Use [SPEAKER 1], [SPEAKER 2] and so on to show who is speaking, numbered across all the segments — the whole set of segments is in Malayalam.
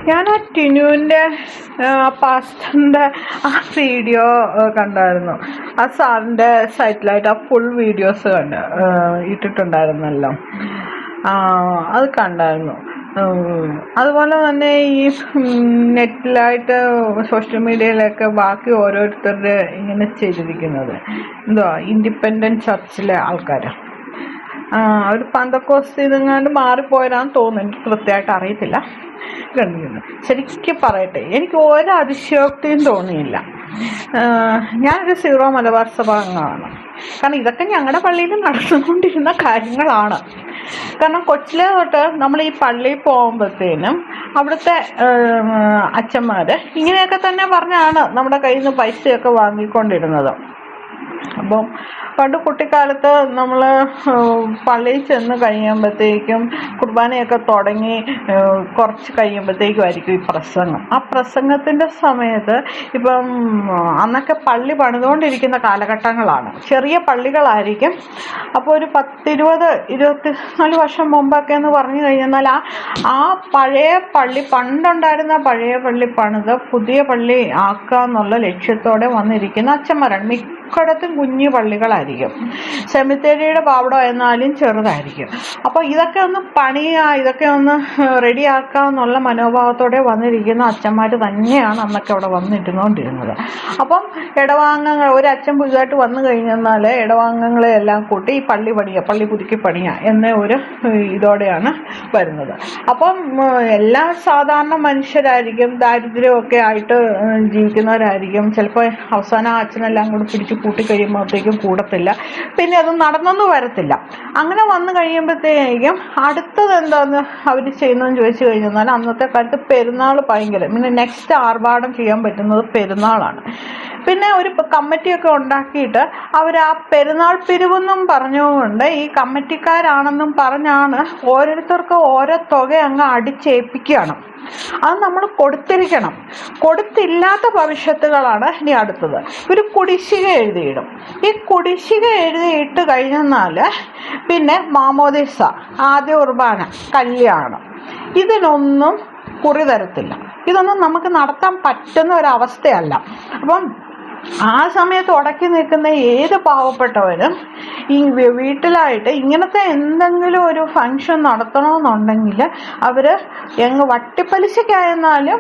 [SPEAKER 1] ഞാൻ ആ ടിനുവിൻ്റെ പാസ്റ്ററിൻ്റെ ആ വീഡിയോ കണ്ടായിരുന്നു. ആ സാറിൻ്റെ സൈറ്റിലായിട്ട് ആ ഫുൾ വീഡിയോസ് ഇട്ടിട്ടുണ്ടായിരുന്നല്ലോ. അത് കണ്ടായിരുന്നു. അതുപോലെ തന്നെ ഈ നെറ്റിലായിട്ട് സോഷ്യൽ മീഡിയയിലൊക്കെ ബാക്കി ഓരോരുത്തരുടെ ഇങ്ങനെ ചെയ്തിരിക്കുന്നത് എന്തുവാ, ഇൻഡിപെൻഡൻറ്റ് ചർച്ചിലെ ആൾക്കാർ അവർ പന്തക്കോസ്തിൽ നിന്നങ്ങാണ്ട് മാറിപ്പോയതാണെന്ന് തോന്നുന്നു. എനിക്ക് കൃത്യമായിട്ട് അറിയത്തില്ല. കണ്ടിരുന്നു. ശരിക്കും പറയട്ടെ, എനിക്ക് ഒരു അതിശയോക്തിയും തോന്നിയില്ല. ഞാനൊരു സീറോ മലബാർ സഭ അംഗമാണ്. കാരണം ഇതൊക്കെ ഞങ്ങളുടെ പള്ളിയിൽ നടന്നുകൊണ്ടിരുന്ന കാര്യങ്ങളാണ്. കാരണം കൊച്ചിലെ തൊട്ട് നമ്മൾ ഈ പള്ളിയിൽ പോകുമ്പോഴത്തേനും അവിടുത്തെ അച്ഛന്മാർ ഇങ്ങനെയൊക്കെ തന്നെ പറഞ്ഞാണ് നമ്മുടെ കയ്യിൽ നിന്ന് പൈസയൊക്കെ വാങ്ങിക്കൊണ്ടിരുന്നത്. അപ്പം പണ്ട് കുട്ടിക്കാലത്ത് നമ്മൾ പള്ളിയിൽ ചെന്ന് കഴിയുമ്പോഴത്തേക്കും കുർബാനയൊക്കെ തുടങ്ങി കുറച്ച് കഴിയുമ്പോഴത്തേക്കുമായിരിക്കും ഈ പ്രസംഗം. ആ പ്രസംഗത്തിൻ്റെ സമയത്ത് ഇപ്പം അന്നൊക്കെ പള്ളി പണിതുകൊണ്ടിരിക്കുന്ന കാലഘട്ടങ്ങളാണ്. ചെറിയ പള്ളികളായിരിക്കും. അപ്പോൾ ഒരു 10-20-24 വർഷം മുമ്പൊക്കെ എന്ന് പറഞ്ഞു കഴിഞ്ഞാൽ ആ പഴയ പള്ളി, പണ്ടുണ്ടായിരുന്ന പഴയ പള്ളി പണിത് പുതിയ പള്ളി ആക്കുക എന്നുള്ള ലക്ഷ്യത്തോടെ വന്നിരിക്കുന്ന അച്ഛന്മാരാണ്. മിക്കടത്തും കുഞ്ഞു പള്ളികളായിരിക്കും. സെമിത്തേരിയുടെ പാവടം എന്നാലും ചെറുതായിരിക്കും. അപ്പോൾ ഇതൊക്കെ ഒന്ന് ഇതൊക്കെ ഒന്ന് റെഡിയാക്കുക എന്നുള്ള മനോഭാവത്തോടെ വന്നിരിക്കുന്ന അച്ഛന്മാർ തന്നെയാണ് അന്നൊക്കെ അവിടെ വന്നിരുന്നുകൊണ്ടിരുന്നത്. അപ്പം ഇടവാംഗങ്ങൾ, ഒരു അച്ഛൻ പുതുതായിട്ട് വന്നു കഴിഞ്ഞാൽ ഇടവാംഗങ്ങളെ എല്ലാം കൂട്ടി ഈ പള്ളി പുതുക്കി പണിയുക എന്ന ഒരു ഇതോടെയാണ് വരുന്നത്. അപ്പം എല്ലാ സാധാരണ മനുഷ്യരായിരിക്കും, ദാരിദ്ര്യമൊക്കെ ആയിട്ട് ജീവിക്കുന്നവരായിരിക്കും. ചിലപ്പോൾ അവസാനം അച്ഛനെല്ലാം കൂടി പിടിച്ച് കൂട്ടിക്കഴിയുമ്പോഴത്തേക്കും കൂടത്തില്ല, പിന്നെ അത് നടന്നൊന്നും വരത്തില്ല. അങ്ങനെ വന്നു കഴിയുമ്പോഴത്തേക്കും അടുത്തത് എന്താന്ന് അവർ ചെയ്യുന്നതെന്ന് ചോദിച്ചു കഴിഞ്ഞാൽ അന്നത്തെ കാലത്ത് പെരുന്നാൾ ഭയങ്കര, പിന്നെ നെക്സ്റ്റ് ആർഭാടം ചെയ്യാൻ പറ്റുന്നത് പെരുന്നാളാണ്. പിന്നെ ഒരു കമ്മിറ്റിയൊക്കെ ഉണ്ടാക്കിയിട്ട് അവർ ആ പെരുന്നാൾ പിരിവെന്നും പറഞ്ഞുകൊണ്ട് ഈ കമ്മിറ്റിക്കാരാണെന്നും പറഞ്ഞാണ് ഓരോരുത്തർക്ക് ഓരോ തുക അങ്ങ് അടിച്ചേൽപ്പിക്കുകയാണ്. അത് നമ്മൾ കൊടുത്തിരിക്കണം. കൊടുത്തില്ലാത്ത ഭവിഷ്യത്തുകളാണ് ഇനി അടുത്തത്. ഒരു കുടിശ്ശിക എഴുതിയിടും. ഈ കുടിശ്ശിക എഴുതിയിട്ട് കഴിഞ്ഞാൽ പിന്നെ മാമോദീസ, ആദ്യ കുർബാന, കല്യാണം, ഇതിനൊന്നും കുറി തരത്തില്ല. ഇതൊന്നും നമുക്ക് നടത്താൻ പറ്റുന്ന ഒരവസ്ഥയല്ല. അപ്പം ആ സമയത്ത് ഉടക്കി നിൽക്കുന്ന ഏത് പാവപ്പെട്ടവരും ഈ വീട്ടിലായിട്ട് ഇങ്ങനത്തെ എന്തെങ്കിലും ഒരു ഫങ്ഷൻ നടത്തണമെന്നുണ്ടെങ്കിൽ അവർ വട്ടിപ്പലിശക്കായിരുന്നാലും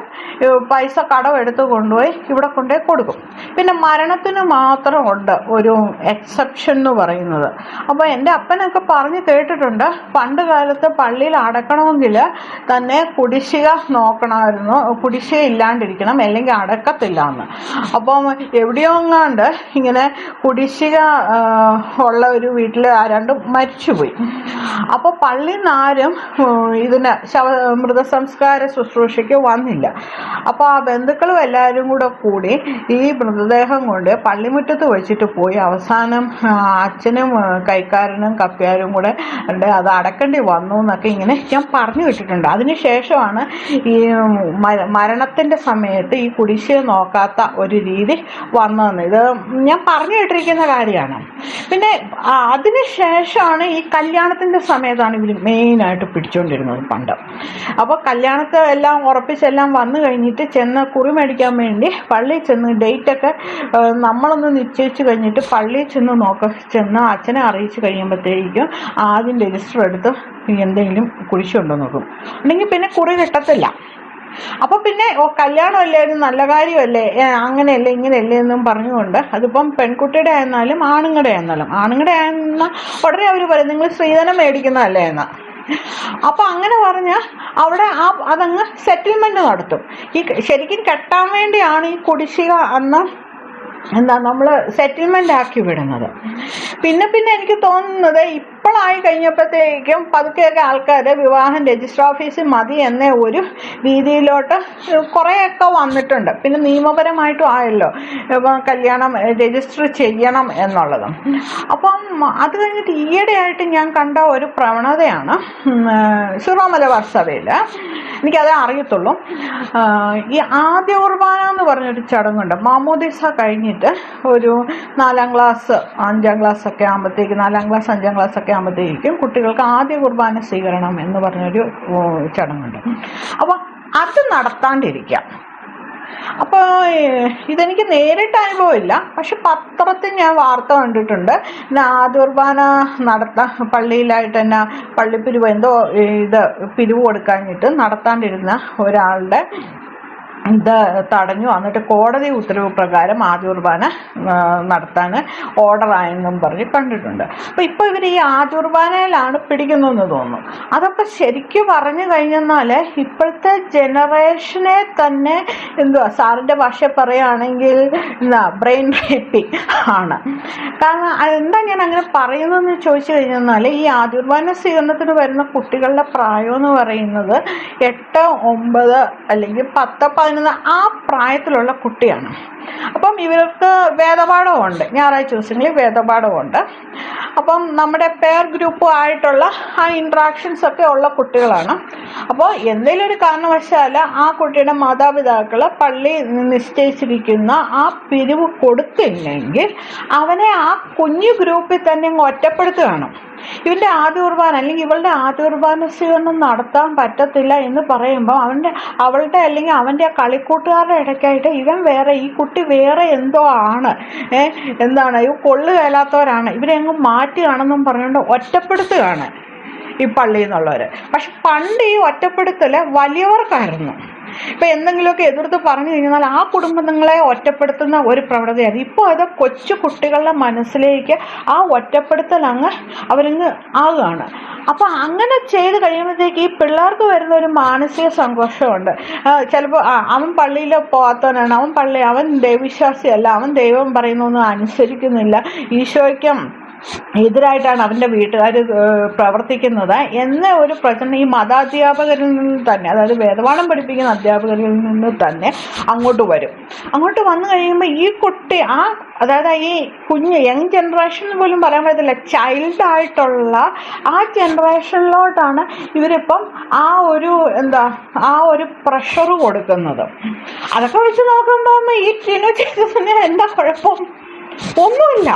[SPEAKER 1] പൈസ കടമെടുത്ത് കൊണ്ടുപോയി ഇവിടെ കൊണ്ടുപോയി കൊടുക്കും. പിന്നെ മരണത്തിന് മാത്രമുണ്ട് ഒരു എക്സെപ്ഷൻ എന്ന് പറയുന്നത്. അപ്പോൾ എൻ്റെ അപ്പനൊക്കെ പറഞ്ഞ് കേട്ടിട്ടുണ്ട്, പണ്ട് കാലത്ത് പള്ളിയിൽ അടക്കണമെങ്കിൽ തന്നെ കുടിശ്ശിക നോക്കണമായിരുന്നു, കുടിശ്ശിക ഇല്ലാണ്ടിരിക്കണം, അല്ലെങ്കിൽ അടക്കത്തില്ല എന്ന്. അപ്പം എവിടെയോ എങ്ങാണ്ട് ഇങ്ങനെ കുടിശ്ശിക ഉള്ള ഒരു വീട്ടിൽ ആരാണ്ട് മരിച്ചുപോയി. അപ്പോൾ പള്ളിയിൽ നിന്ന് ആരും ഇതിന് മൃതസംസ്കാര ശുശ്രൂഷയ്ക്ക് വന്നില്ല. അപ്പോൾ ആ ബന്ധുക്കളും എല്ലാവരും കൂടി ഈ മൃതദേഹം കൊണ്ട് പള്ളിമുറ്റത്ത് വെച്ചിട്ട് പോയി. അവസാനം അച്ഛനും കൈക്കാരനും കപ്പ്യാരും കൂടെ അത് അടക്കേണ്ടി വന്നു എന്നൊക്കെ ഇങ്ങനെ ഞാൻ പറഞ്ഞു കേട്ടിട്ടുണ്ട്. അതിനുശേഷമാണ് ഈ മരണത്തിൻ്റെ സമയത്ത് ഈ കുടിശ്ശിക നോക്കാത്ത ഒരു രീതി വന്നതെന്ന് ഇത് ഞാൻ പറഞ്ഞു കേട്ടിരിക്കുന്ന കാര്യമാണ്. പിന്നെ അതിനുശേഷമാണ് ഈ കല്യാണത്തിൻ്റെ സമയത്താണ് ഇവർ മെയിനായിട്ട് പിടിച്ചുകൊണ്ടിരുന്നത് പണ്ട്. അപ്പോൾ കല്യാണത്തെ എല്ലാം ഉറപ്പിച്ചെല്ലാം വന്നു കഴിഞ്ഞിട്ട് ചെന്ന് കുറി മേടിക്കാൻ വേണ്ടി പള്ളിയിൽ ചെന്ന് ഡേറ്റൊക്കെ നമ്മളൊന്ന് നിശ്ചയിച്ച് കഴിഞ്ഞിട്ട് പള്ളിയിൽ ചെന്ന് അച്ഛനെ അറിയിച്ച് കഴിയുമ്പോഴത്തേക്കും ആദ്യം രജിസ്റ്റർ എടുത്ത് എന്തെങ്കിലും കുരിശുണ്ടോ നോക്കും. അല്ലെങ്കിൽ പിന്നെ കുറി കിട്ടത്തില്ല. അപ്പോൾ പിന്നെ കല്യാണമല്ലേ, ഒരു നല്ല കാര്യമല്ലേ, അങ്ങനെയല്ലേ ഇങ്ങനെയല്ലേ എന്നും പറഞ്ഞുകൊണ്ട് അതിപ്പം പെൺകുട്ടിയുടെ ആയിരുന്നാലും ആണുങ്ങളുടെ ആയിരുന്ന ഉടനെ അവർ പറയും നിങ്ങൾ സ്ത്രീധനം മേടിക്കുന്നതല്ലേ എന്ന്. അപ്പോൾ അങ്ങനെ പറഞ്ഞ് അവിടെ അതങ്ങ് സെറ്റിൽമെൻറ്റ് നടത്തും. ഈ ശരിക്കും കെട്ടാൻ വേണ്ടിയാണ് ഈ കുടിശ്ശിക അന്ന് നമ്മൾ സെറ്റിൽമെൻ്റ് ആക്കി വിടുന്നത്. പിന്നെ എനിക്ക് തോന്നുന്നത് ഇപ്പോഴായി കഴിഞ്ഞപ്പോഴത്തേക്കും പതുക്കെയൊക്കെ ആൾക്കാർ വിവാഹം രജിസ്റ്റർ ഓഫീസിൽ മതി എന്ന ഒരു രീതിയിലോട്ട് കുറേയൊക്കെ വന്നിട്ടുണ്ട്. പിന്നെ നിയമപരമായിട്ടും ആയല്ലോ കല്യാണം രജിസ്റ്റർ ചെയ്യണം എന്നുള്ളതും. അപ്പം അത് കഴിഞ്ഞിട്ട് ഈയിടെയായിട്ട് ഞാൻ കണ്ട ഒരു പ്രവണതയാണ് സീറോ മലബാർ സഭയിൽ, എനിക്കതേ അറിയത്തുള്ളൂ. ഈ ആദ്യ കുർബാന എന്ന് പറഞ്ഞൊരു ചടങ്ങുണ്ട്. മാമോദീസ കഴിഞ്ഞിട്ട് ഒരു 4ാം ക്ലാസ് 5ാം ക്ലാസ് ഒക്കെ ആകുമ്പോഴത്തേക്കും 4ാം ക്ലാസ് 5ാം ക്ലാസ് ഒക്കെ ആകുമ്പോഴത്തേക്കും കുട്ടികൾക്ക് ആദ്യ കുർബാന സ്വീകരണം എന്ന് പറഞ്ഞൊരു ചടങ്ങുണ്ട്. അപ്പോൾ അത് നടത്താണ്ടിരിക്കാം. അപ്പോൾ ഇതെനിക്ക് നേരിട്ട് അനുഭവമില്ല, പക്ഷെ പത്രത്തിൽ ഞാൻ വാർത്ത കണ്ടിട്ടുണ്ട്. ആദ്യ കുർബാന പള്ളിയിലായിട്ട് തന്നെ പള്ളിപ്പിരിവ് എന്തോ ഇത് പിരിവ് കൊടുക്കാഞ്ഞിട്ട് നടത്താണ്ടിരുന്ന ഒരാളുടെ ഇത് തടഞ്ഞു. എന്നിട്ട് കോടതി ഉത്തരവ് പ്രകാരം ആദ്യ കുർബാന നടത്താൻ ഓർഡറായെന്നും പറഞ്ഞ് കണ്ടിട്ടുണ്ട്. അപ്പോൾ ഇപ്പോൾ ഇവർ ഈ ആദ്യ കുർബാനയിലാണ് പിടിക്കുന്നതെന്ന് തോന്നുന്നു. അതൊക്കെ ശരിക്കും പറഞ്ഞു കഴിഞ്ഞെന്നാൽ ഇപ്പോഴത്തെ ജനറേഷനെ തന്നെ സാറിൻ്റെ ഭാഷ പറയുകയാണെങ്കിൽ ബ്രെയിൻ റേപ്പിംഗ് ആണ്. കാരണം എന്താ ഞാൻ അങ്ങനെ പറയുന്നതെന്ന് ചോദിച്ചു കഴിഞ്ഞെന്നാൽ ഈ ആദ്യ കുർബാന സ്വീകരണത്തിന് വരുന്ന കുട്ടികളുടെ പ്രായം എന്ന് പറയുന്നത് 8, 9 അല്ലെങ്കിൽ 10, 11 ആ പ്രായത്തിലുള്ള കുട്ടിയാണ്. അപ്പം ഇവർക്ക് വേദപാഠമുണ്ട്, ഞായറാഴ്ച ദിവസങ്ങളിൽ വേദപാഠമുണ്ട്. അപ്പം നമ്മുടെ പെയർ ഗ്രൂപ്പ് ആയിട്ടുള്ള ആ ഇൻട്രാക്ഷൻസ് ഒക്കെ ഉള്ള കുട്ടികളാണ്. അപ്പോൾ എന്തെങ്കിലും ഒരു കാരണവശാൽ ആ കുട്ടിയുടെ മാതാപിതാക്കൾ പള്ളി നിശ്ചയിച്ചിരിക്കുന്ന ആ പിരിവ് കൊടുത്തില്ലെങ്കിൽ അവനെ ആ കുഞ്ഞു ഗ്രൂപ്പിൽ തന്നെ അങ്ങ് ഒറ്റപ്പെടുത്തുകയാണ്. ഇവൻ്റെ ആദ്യ കുർബാന അല്ലെങ്കിൽ ഇവളുടെ ആദ്യ കുർബാന സ്വീകരണം നടത്താൻ പറ്റത്തില്ല എന്ന് പറയുമ്പോൾ അവളുടെ അല്ലെങ്കിൽ അവൻ്റെ ആ കളിക്കൂട്ടുകാരുടെ ഇടയ്ക്കായിട്ട് ഇവൻ വേറെ, ഈ കുട്ടി വേറെ എന്തോ ആണ്, എന്താണ് ഇവ കൊള്ളുകയല്ലാത്തവരാണ്, ഇവരെ അങ്ങ് മാറ്റുകയാണെന്നും പറഞ്ഞുകൊണ്ട് ഒറ്റപ്പെടുത്തുകയാണ് ഈ പള്ളിയിൽ നിന്നുള്ളവർ. പക്ഷെ പണ്ട് ഈ ഒറ്റപ്പെടുത്തൽ വലിയവർക്കായിരുന്നു. ഇപ്പം എന്തെങ്കിലുമൊക്കെ എതിർത്ത് പറഞ്ഞു കഴിഞ്ഞാൽ ആ കുടുംബങ്ങളെ ഒറ്റപ്പെടുത്തുന്ന ഒരു പ്രവണതയാണ്. ഇപ്പോൾ അത് കൊച്ചു കുട്ടികളുടെ മനസ്സിലേക്ക് ആ ഒറ്റപ്പെടുത്തൽ അവരങ്ങ് ആകുകയാണ്. അപ്പോൾ അങ്ങനെ ചെയ്ത് കഴിയുമ്പോഴത്തേക്ക് ഈ പിള്ളേർക്ക് വരുന്ന ഒരു മാനസിക സന്തോഷമുണ്ട്. ചിലപ്പോൾ അവൻ പള്ളിയിൽ പോകാത്തവനാണ്, അവൻ ദൈവവിശ്വാസിയല്ല, അവൻ ദൈവം പറയുന്നൊന്നും അനുസരിക്കുന്നില്ല, ഈശോയ്ക്കും എതിരായിട്ടാണ് അവൻ്റെ വീട്ടുകാർ പ്രവർത്തിക്കുന്നത് എന്ന ഒരു പ്രശ്നം ഈ മതാധ്യാപകരിൽ നിന്ന് തന്നെ, അതായത് വേദപാഠം പഠിപ്പിക്കുന്ന അധ്യാപകരിൽ നിന്ന് തന്നെ അങ്ങോട്ട് വരും. അങ്ങോട്ട് വന്നു കഴിയുമ്പോൾ ഈ കുട്ടി അതായത് ഈ കുഞ്ഞ് യങ് ജനറേഷൻ പോലും പറയാൻ പറ്റത്തില്ല, ചൈൽഡായിട്ടുള്ള ആ ജനറേഷനിലോട്ടാണ് ഇവരിപ്പം ആ ഒരു പ്രഷർ കൊടുക്കുന്നത്. അതൊക്കെ വെച്ച് നോക്കുമ്പോൾ ഈ ടിനു ചെയ്തതിന് എന്താ കുഴപ്പം? ഒന്നുമില്ല.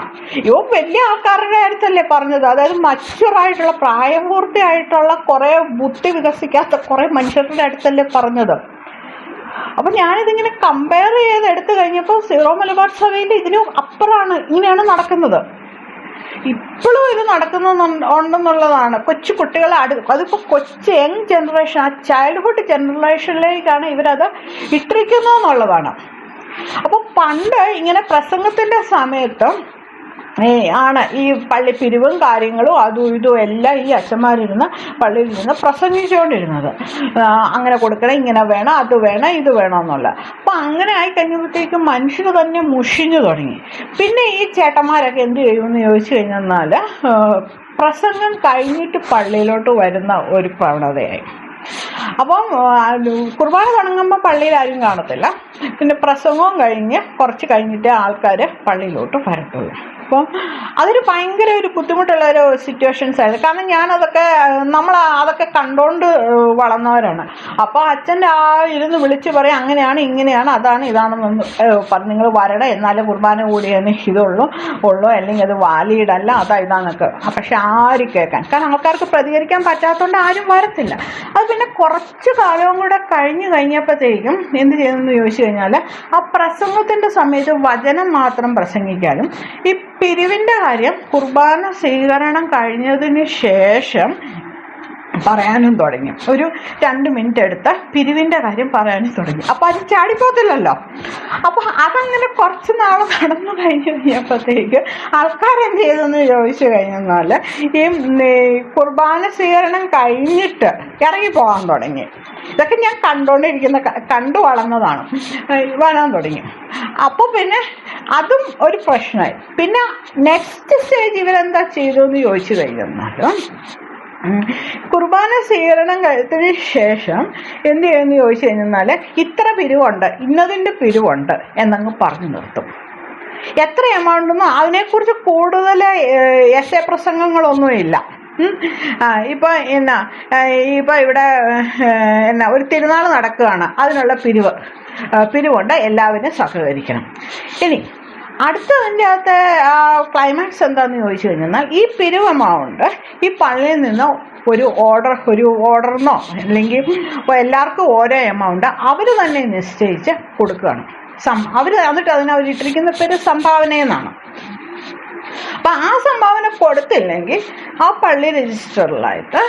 [SPEAKER 1] വലിയ ആൾക്കാരുടെ അടുത്തല്ലേ പറഞ്ഞത്, അതായത് മച്ചുറായിട്ടുള്ള പ്രായപൂർത്തിയായിട്ടുള്ള കുറേ ബുദ്ധി വികസിക്കാത്ത കുറേ മനുഷ്യരുടെ അടുത്തല്ലേ പറഞ്ഞത്. അപ്പം ഞാനിതിങ്ങനെ കമ്പയർ ചെയ്ത് എടുത്തു കഴിഞ്ഞപ്പോൾ സീറോ മലബാർ സഭയിൽ ഇതിനും അപ്പുറമാണ്, ഇങ്ങനെയാണ് നടക്കുന്നത്. ഇപ്പോഴും ഇത് നടക്കുന്നുണ്ടെന്നുള്ളതാണ്. കൊച്ചു കുട്ടികളെ അതിപ്പോൾ കൊച്ചു യങ് ജനറേഷൻ, ആ ചൈൽഡ്ഹുഡ് ജനറേഷനിലേക്കാണ് ഇവരത് ഇട്ടിരിക്കുന്നതെന്നുള്ളതാണ്. അപ്പോൾ പണ്ട് ഇങ്ങനെ പ്രസംഗത്തിൻ്റെ സമയത്ത് ആണ് ഈ പള്ളി പിരിവും കാര്യങ്ങളും അതും ഇതും എല്ലാം ഈ അച്ഛന്മാരിരുന്ന് പള്ളിയിൽ നിന്ന് പ്രസംഗിച്ചുകൊണ്ടിരുന്നത്. അങ്ങനെ കൊടുക്കണം, ഇങ്ങനെ വേണം, അത് വേണം, ഇത് വേണമെന്നുള്ള. അപ്പോൾ അങ്ങനെ ആയി കഴിഞ്ഞപ്പോഴത്തേക്കും മനുഷ്യർ തന്നെ മുഷിഞ്ഞു തുടങ്ങി. പിന്നെ ഈ ചേട്ടന്മാരൊക്കെ എന്ത് ചെയ്യുമെന്ന് ചോദിച്ചു കഴിഞ്ഞാൽ പ്രസംഗം കഴിഞ്ഞിട്ട് പള്ളിയിലോട്ട് വരുന്ന ഒരു പ്രവണതയായി. അപ്പം കുർബാന തുടങ്ങുമ്പോൾ പള്ളിയിൽ ആരും കാണത്തില്ല. പിന്നെ പ്രസംഗവും കഴിഞ്ഞ് കുറച്ച് കഴിഞ്ഞിട്ട് ആൾക്കാർ പള്ളിയിലോട്ട് വരത്തുള്ളൂ. അപ്പോൾ അതൊരു ഭയങ്കര ഒരു ബുദ്ധിമുട്ടുള്ള ഒരു സിറ്റുവേഷൻസ് ആയിരുന്നു. കാരണം നമ്മൾ അതൊക്കെ കണ്ടുകൊണ്ട് വളർന്നവരാണ്. അപ്പോൾ അച്ഛൻ്റെ ഇരുന്ന് വിളിച്ച് പറയും അങ്ങനെയാണ്, ഇങ്ങനെയാണ്, അതാണ്, ഇതാണെന്നൊന്ന് പറഞ്ഞു, നിങ്ങൾ വരണം, എന്നാലും കുർബാന കൂടിയെന്ന് ഇതുള്ളൂ, അല്ലെങ്കിൽ അത് വാലിഡ് അല്ല, ഇതാന്നൊക്കെ. പക്ഷെ ആര് കേൾക്കാൻ? കാരണം ആൾക്കാർക്ക് പ്രതികരിക്കാൻ പറ്റാത്തതുകൊണ്ട് ആരും വരത്തില്ല. അത് പിന്നെ കുറച്ച് കാലവും കൂടെ കഴിഞ്ഞപ്പോഴത്തേക്കും എന്ത് ചെയ്യുമെന്ന് ചോദിച്ചു കഴിഞ്ഞാൽ ആ പ്രസംഗത്തിൻ്റെ സമയത്ത് വചനം മാത്രം പ്രസംഗിക്കാനും ഈ പിരിവിൻ്റെ കാര്യം കുർബാന സ്വീകരണം കഴിഞ്ഞതിന് ശേഷം പറയാനും തുടങ്ങി. ഒരു 2 മിനിറ്റ് എടുത്ത് പിരിവിൻ്റെ കാര്യം പറയാനും തുടങ്ങി. അപ്പോൾ അത് ചാടിപ്പോത്തില്ലല്ലോ. അപ്പോൾ അതങ്ങനെ കുറച്ച് നാൾ നടന്നു കഴിഞ്ഞപ്പോഴത്തേക്ക് ആൾക്കാരെന്ത് ചെയ്തെന്ന് ചോദിച്ചു കഴിഞ്ഞാൽ ഈ കുർബാന സ്വീകരണം കഴിഞ്ഞിട്ട് ഇറങ്ങി പോകാൻ തുടങ്ങി. ഇതൊക്കെ ഞാൻ കണ്ടു വളർന്നതാണ്. വരാൻ തുടങ്ങി. അപ്പോൾ പിന്നെ അതും ഒരു പ്രശ്നമായി. പിന്നെ നെക്സ്റ്റ് സ്റ്റേജ് ഇവരെന്താ ചെയ്തതെന്ന് ചോദിച്ചു കഴിഞ്ഞാൽ കുർബാന സ്വീകരണം കഴിഞ്ഞതിന് ശേഷം എന്ത് ചെയ്യുമെന്ന് ചോദിച്ചു കഴിഞ്ഞാൽ ഇത്ര പിരിവുണ്ട്, ഇന്നതിൻ്റെ പിരിവുണ്ട് എന്നങ്ങ് പറഞ്ഞു നിർത്തും. എത്ര എമൗണ്ടെന്നോ അതിനെക്കുറിച്ച് കൂടുതൽ എസ്സേ പ്രസംഗങ്ങളൊന്നുമില്ല. ഇപ്പം ഇവിടെ ഒരു തിരുനാൾ നടക്കുകയാണ്, അതിനുള്ള പിരിവുണ്ട്, എല്ലാവരും സഹകരിക്കണം. ഇനി അടുത്തതിൻ്റെ അകത്തെ ക്ലൈമാക്സ് എന്താണെന്ന് ചോദിച്ചു കഴിഞ്ഞാൽ ഈ പിരിവ് എമൗണ്ട് ഈ പള്ളിയിൽ നിന്ന് ഒരു ഓർഡറിനോ അല്ലെങ്കിൽ എല്ലാവർക്കും ഓരോ എമൗണ്ട് അവർ തന്നെ നിശ്ചയിച്ച് കൊടുക്കുകയാണ്. അവർ എന്നിട്ട് അതിനവരിട്ടിരിക്കുന്ന പേര് സംഭാവന എന്നാണ്. അപ്പം ആ സംഭാവന കൊടുത്തില്ലെങ്കിൽ ആ പള്ളി രജിസ്റ്ററിലായിട്ട്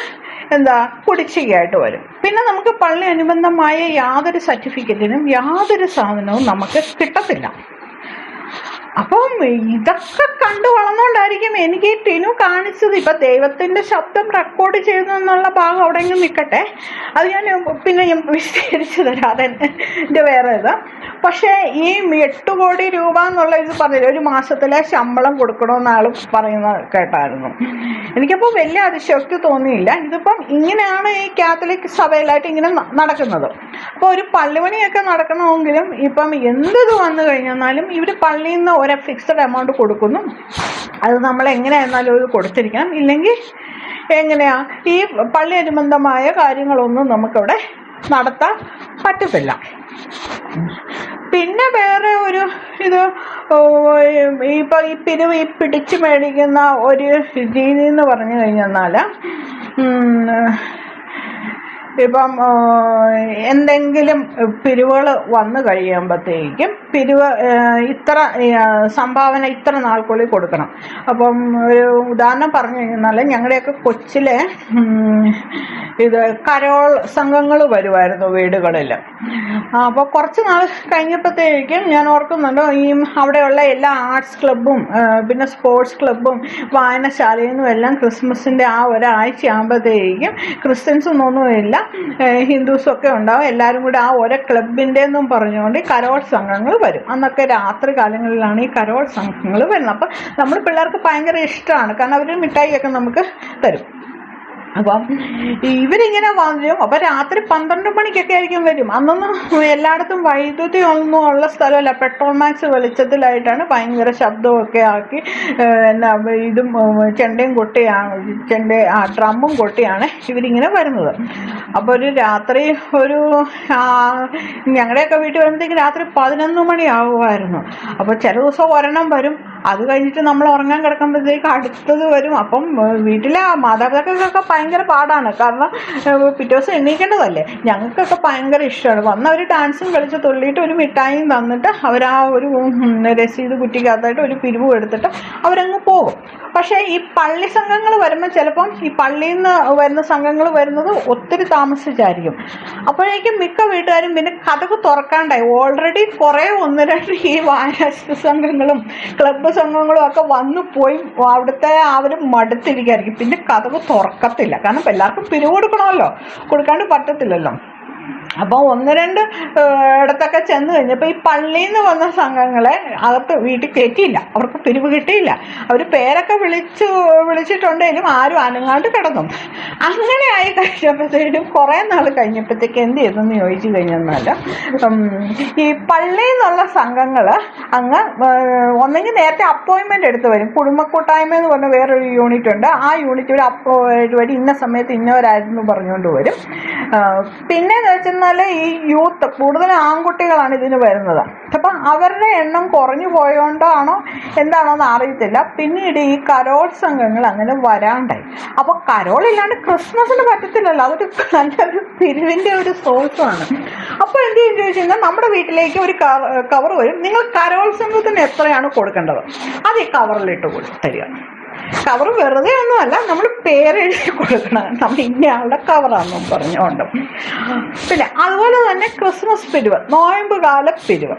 [SPEAKER 1] കുടിശ്ശികയായിട്ട് വരും. പിന്നെ നമുക്ക് പള്ളി അനുബന്ധമായ യാതൊരു സർട്ടിഫിക്കറ്റിനും യാതൊരു സാധനവും നമുക്ക് കിട്ടത്തില്ല. അപ്പം ഇതൊക്കെ കണ്ടു വളർന്നുകൊണ്ടായിരിക്കും എനിക്ക് ഈ ടിനു കാണിച്ചത്. ഇപ്പം ദൈവത്തിൻ്റെ ശബ്ദം റെക്കോർഡ് ചെയ്യുന്നു എന്നുള്ള ഭാഗം അവിടെ എങ്കിലും നിൽക്കട്ടെ, അത് ഞാൻ പിന്നെ വിശദീകരിച്ചു തരാം. അതെൻ്റെ വേറെ ഇത്. പക്ഷേ ഈ 8 കോടി രൂപ എന്നുള്ള ഇത് പറഞ്ഞില്ല, ഒരു മാസത്തിലെ ശമ്പളം കൊടുക്കണമെന്ന് ആൾ പറയുന്നത് കേട്ടായിരുന്നു. എനിക്കപ്പോൾ വലിയ അതിശയോക്തി തോന്നിയില്ല. ഇതിപ്പം ഇങ്ങനെയാണ് ഈ കാത്തലിക് സഭയിലായിട്ട് ഇങ്ങനെ നടക്കുന്നത്. അപ്പോൾ ഒരു പള്ളിപണിയൊക്കെ നടക്കണമെങ്കിലും ഇപ്പം എന്ത് വന്നു കഴിഞ്ഞാലും ഇവർ പള്ളിയിൽ നിന്ന് ഒരു ഫിക്സഡ് എമൗണ്ട് കൊടുക്കുന്നു. അത് നമ്മൾ എങ്ങനെയായിരുന്നാലും അത് കൊടുത്തിരിക്കണം. ഇല്ലെങ്കിൽ എങ്ങനെയാ ഈ പള്ളി അനുബന്ധമായ കാര്യങ്ങളൊന്നും നമുക്കവിടെ നടത്താൻ പറ്റത്തില്ല. പിന്നെ വേറെ ഒരു ഇത് ഇപ്പം ഈ പിരിവ് പിടിച്ചു മേടിക്കുന്ന ഒരു രീതി എന്ന് പറഞ്ഞു കഴിഞ്ഞാൽ ഇപ്പം എന്തെങ്കിലും പിരിവുകൾ വന്നു കഴിയുമ്പോഴത്തേക്കും പിരിവ് ഇത്ര സംഭാവന ഇത്ര നാൾക്കുള്ളിൽ കൊടുക്കണം. അപ്പം ഒരു ഉദാഹരണം പറഞ്ഞു കഴിഞ്ഞാൽ ഞങ്ങളുടെയൊക്കെ കൊച്ചിലെ ഇത് കരോൾ സംഘങ്ങൾ വരുമായിരുന്നു വീടുകളിൽ. അപ്പോൾ കുറച്ച് നാൾ കഴിഞ്ഞപ്പോഴത്തേക്കും ഞാൻ ഓർക്കുന്നുണ്ട്, ഈ അവിടെയുള്ള എല്ലാ ആർട്സ് ക്ലബ്ബും പിന്നെ സ്പോർട്സ് ക്ലബ്ബും വായനശാലയിൽ നിന്നും എല്ലാം ക്രിസ്മസിൻ്റെ ആ ഒരാഴ്ച ആകുമ്പോഴത്തേക്കും ക്രിസ്ത്യൻസ് ഒന്നുമില്ല, ഹിന്ദുസും ഒക്കെ ഉണ്ടാവും, എല്ലാവരും കൂടെ ആ ഓരോ ക്ലബിൻ്റെ എന്നും പറഞ്ഞുകൊണ്ട് കരോൾ സംഘങ്ങൾ വരും. അന്നൊക്കെ രാത്രി കാലങ്ങളിലാണ് ഈ കരോൾ സംഘങ്ങൾ വരുന്നത്. അപ്പം നമ്മൾ പിള്ളേർക്ക് ഭയങ്കര ഇഷ്ടമാണ്, കാരണം അവർ മിഠായിയൊക്കെ നമുക്ക് തരും. അപ്പം ഇവരിങ്ങനെ വരും. അപ്പം രാത്രി 12 മണിക്കൊക്കെ ആയിരിക്കും വരും. അന്നൊന്നും എല്ലായിടത്തും വൈദ്യുതി ഒന്നും ഉള്ള സ്ഥലമല്ല, പെട്രോൾ മാക്സ് വെളിച്ചത്തിലായിട്ടാണ് ഭയങ്കര ശബ്ദമൊക്കെ ആക്കി ഇതും ചെണ്ടയും കൊട്ടിയാണ് ഡ്രമ്മും കൊട്ടിയാണ് ഇവരിങ്ങനെ വരുന്നത്. അപ്പോൾ ഒരു രാത്രി ഞങ്ങളുടെയൊക്കെ വീട്ടിൽ വരുമ്പോഴത്തേക്ക് രാത്രി 11 മണിയാകുമായിരുന്നു. അപ്പോൾ ചില ദിവസം ഒരെണ്ണം വരും, അത് കഴിഞ്ഞിട്ട് നമ്മൾ ഉറങ്ങാൻ കിടക്കുമ്പോഴത്തേക്ക് അടുത്തത് വരും. അപ്പം വീട്ടിലെ മാതാപിതാക്കൾക്കൊക്കെ ഭയങ്കര പാടാണ്, കാരണം പിറ്റേ ദിവസം എണ്ണീക്കേണ്ടതല്ലേ. ഞങ്ങൾക്കൊക്കെ ഭയങ്കര ഇഷ്ടമാണ്. വന്ന് അവർ ഡാൻസും കളിച്ച് തുള്ളിയിട്ട് ഒരു മിഠായിയും തന്നിട്ട് അവർ ആ ഒരു രസീത് കുറ്റിക്കകത്തായിട്ട് ഒരു പിരിവും എടുത്തിട്ട് അവരങ്ങ് പോകും. പക്ഷേ ഈ പള്ളി സംഘങ്ങൾ വരുമ്പോൾ ചിലപ്പം ഈ പള്ളിയിൽ നിന്ന് വരുന്ന സംഘങ്ങൾ വരുന്നത് ഒത്തിരി താമസിച്ചായിരിക്കും. അപ്പോഴേക്കും മിക്ക വീട്ടുകാരും പിന്നെ കതക് തുറക്കാണ്ടായി. ഓൾറെഡി കുറേ 1-2 ഈ വായനാ സംഘങ്ങളും ക്ലബ്ബ് സംഘങ്ങളും ഒക്കെ വന്നു പോയി അവിടുത്തെ അവർ മടുത്തിരിക്കുകയായിരിക്കും. പിന്നെ കതക് തുറക്കത്തില്ല, കാരണം എല്ലാവർക്കും പിരിവ് കൊടുക്കണമല്ലോ, കൊടുക്കാണ്ട് പറ്റത്തില്ലല്ലോ. അപ്പോൾ 1-2 ഇടത്തൊക്കെ ചെന്ന് കഴിഞ്ഞപ്പോൾ ഈ പള്ളിയിൽ നിന്ന് വന്ന സംഘങ്ങളെ അകത്ത് വീട്ടിൽ കയറ്റിയില്ല, അവർക്ക് പിരിവ് കിട്ടിയില്ല. അവർ പേരൊക്കെ വിളിച്ചിട്ടുണ്ടെങ്കിലും ആരും അനങ്ങാണ്ട് കിടന്നു. അങ്ങനെ ആയി കഴിഞ്ഞപ്പോഴത്തേക്കും കുറേ നാൾ കഴിഞ്ഞപ്പോഴത്തേക്ക് എന്ത് ചെയ്തെന്ന് ചോദിച്ചു കഴിഞ്ഞാൽ ഈ പള്ളിയിൽ നിന്നുള്ള സംഘങ്ങൾ അങ്ങ് ഒന്നെങ്കിൽ നേരത്തെ അപ്പോയിൻമെൻ്റ് എടുത്ത് വരും. കുടുംബക്കൂട്ടായ്മ എന്ന് പറഞ്ഞ വേറൊരു യൂണിറ്റ് ഉണ്ട്. ആ യൂണിറ്റ് ഒരു ഇന്ന സമയത്ത് ഇന്നവരായിരുന്നു പറഞ്ഞുകൊണ്ട് വരും. പിന്നെ എന്ന് വെച്ചാൽ ഈ യൂത്ത് കൂടുതൽ ആൺകുട്ടികളാണ് ഇതിന് വരുന്നത്. അപ്പം അവരുടെ എണ്ണം കുറഞ്ഞു പോയോണ്ടാണോ എന്താണോ എന്ന് അറിയത്തില്ല. പിന്നീട് ഈ കരോൾ സംഘങ്ങൾ അങ്ങനെ വരാണ്ടായി. അപ്പോൾ കരോൾ ഇല്ലാണ്ട് ക്രിസ്മസിന് പറ്റത്തില്ലല്ലോ, അതൊരു നല്ലൊരു പിരിവിൻ്റെ ഒരു സോഴ്സാണ്. അപ്പോൾ എന്ത് ചെയ്യും ചോദിച്ചു കഴിഞ്ഞാൽ നമ്മുടെ വീട്ടിലേക്ക് ഒരു കവർ വരും. നിങ്ങൾ കരോൾ സംഘത്തിന് എത്രയാണ് കൊടുക്കേണ്ടത് അത് ഈ കവറിലിട്ട് തരിക. കവർ വെറുതെ ഒന്നുമല്ല, നമ്മൾ പേരെഴുതി കൊടുക്കണം, നമ്മൾ ഇന്നയാളുടെ കവറാണെന്നും പറഞ്ഞുകൊണ്ട്. പിന്നെ അതുപോലെ തന്നെ ക്രിസ്മസ് പിരിവ്, നോയമ്പ് കാല പിരിവ്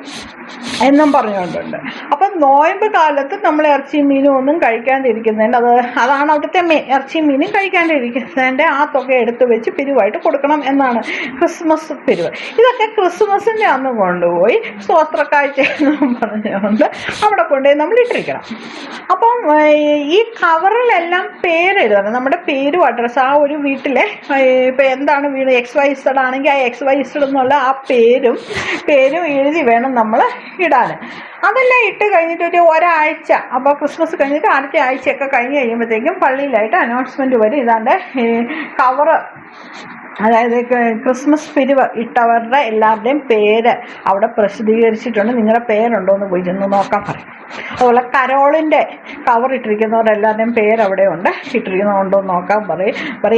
[SPEAKER 1] എന്നും പറഞ്ഞുകൊണ്ടുണ്ട്. അപ്പം നോയമ്പ് കാലത്ത് നമ്മൾ ഇറച്ചിയും മീനും ഒന്നും കഴിക്കാണ്ടിരിക്കുന്നതിൻ്റെ അതാണ് അവിടുത്തെ ഇറച്ചിയും മീനും കഴിക്കാണ്ടിരിക്കുന്നതിൻ്റെ ആ തുക എടുത്ത് വെച്ച് പിരിവായിട്ട് കൊടുക്കണം എന്നാണ് ക്രിസ്മസ് പിരിവ്. ഇതൊക്കെ ക്രിസ്മസിൻ്റെ അന്ന് കൊണ്ടുപോയി സ്തോത്രക്കാഴ്ച എന്നും പറഞ്ഞുകൊണ്ട് അവിടെ കൊണ്ടുപോയി നമ്മൾ ഇട്ടിരിക്കണം. അപ്പം ഈ കവറിലെല്ലാം പേരെഴുതണം, നമ്മുടെ പേരും അഡ്രസ്സ്. ആ ഒരു വീട്ടിലെ ഇപ്പം എന്താണ് വീട് XYZ ആണെങ്കിൽ ആ XYZ എന്നുള്ള ആ പേരും എഴുതി വേണം നമ്മൾ ഇടാൻ. അതെല്ലാം ഇട്ട് കഴിഞ്ഞിട്ട് ഒരാഴ്ച, അപ്പോൾ ക്രിസ്മസ് കഴിഞ്ഞിട്ട് അടുത്ത ആഴ്ചയൊക്കെ കഴിഞ്ഞ് കഴിയുമ്പോഴത്തേക്കും പള്ളിയിലായിട്ട് അനൗൺസ്മെൻറ്റ് വരും. ഇതാണ്ട് കവറ് അതായത് ക്രിസ്മസ് പിരിവ് ഇട്ടവരുടെ എല്ലാവരുടെയും പേര് അവിടെ പ്രസിദ്ധീകരിച്ചിട്ടുണ്ട്. നിങ്ങളുടെ പേരുണ്ടോ എന്ന് പോയി ചെന്ന് നോക്കാൻ പറയും. അതുപോലെ കരോളിൻ്റെ കവർ ഇട്ടിരിക്കുന്നവരുടെ എല്ലാവരുടെയും പേര് അവിടെ ഉണ്ട്, ഇട്ടിരിക്കുന്നതുണ്ടോ എന്ന് നോക്കാൻ പറയും.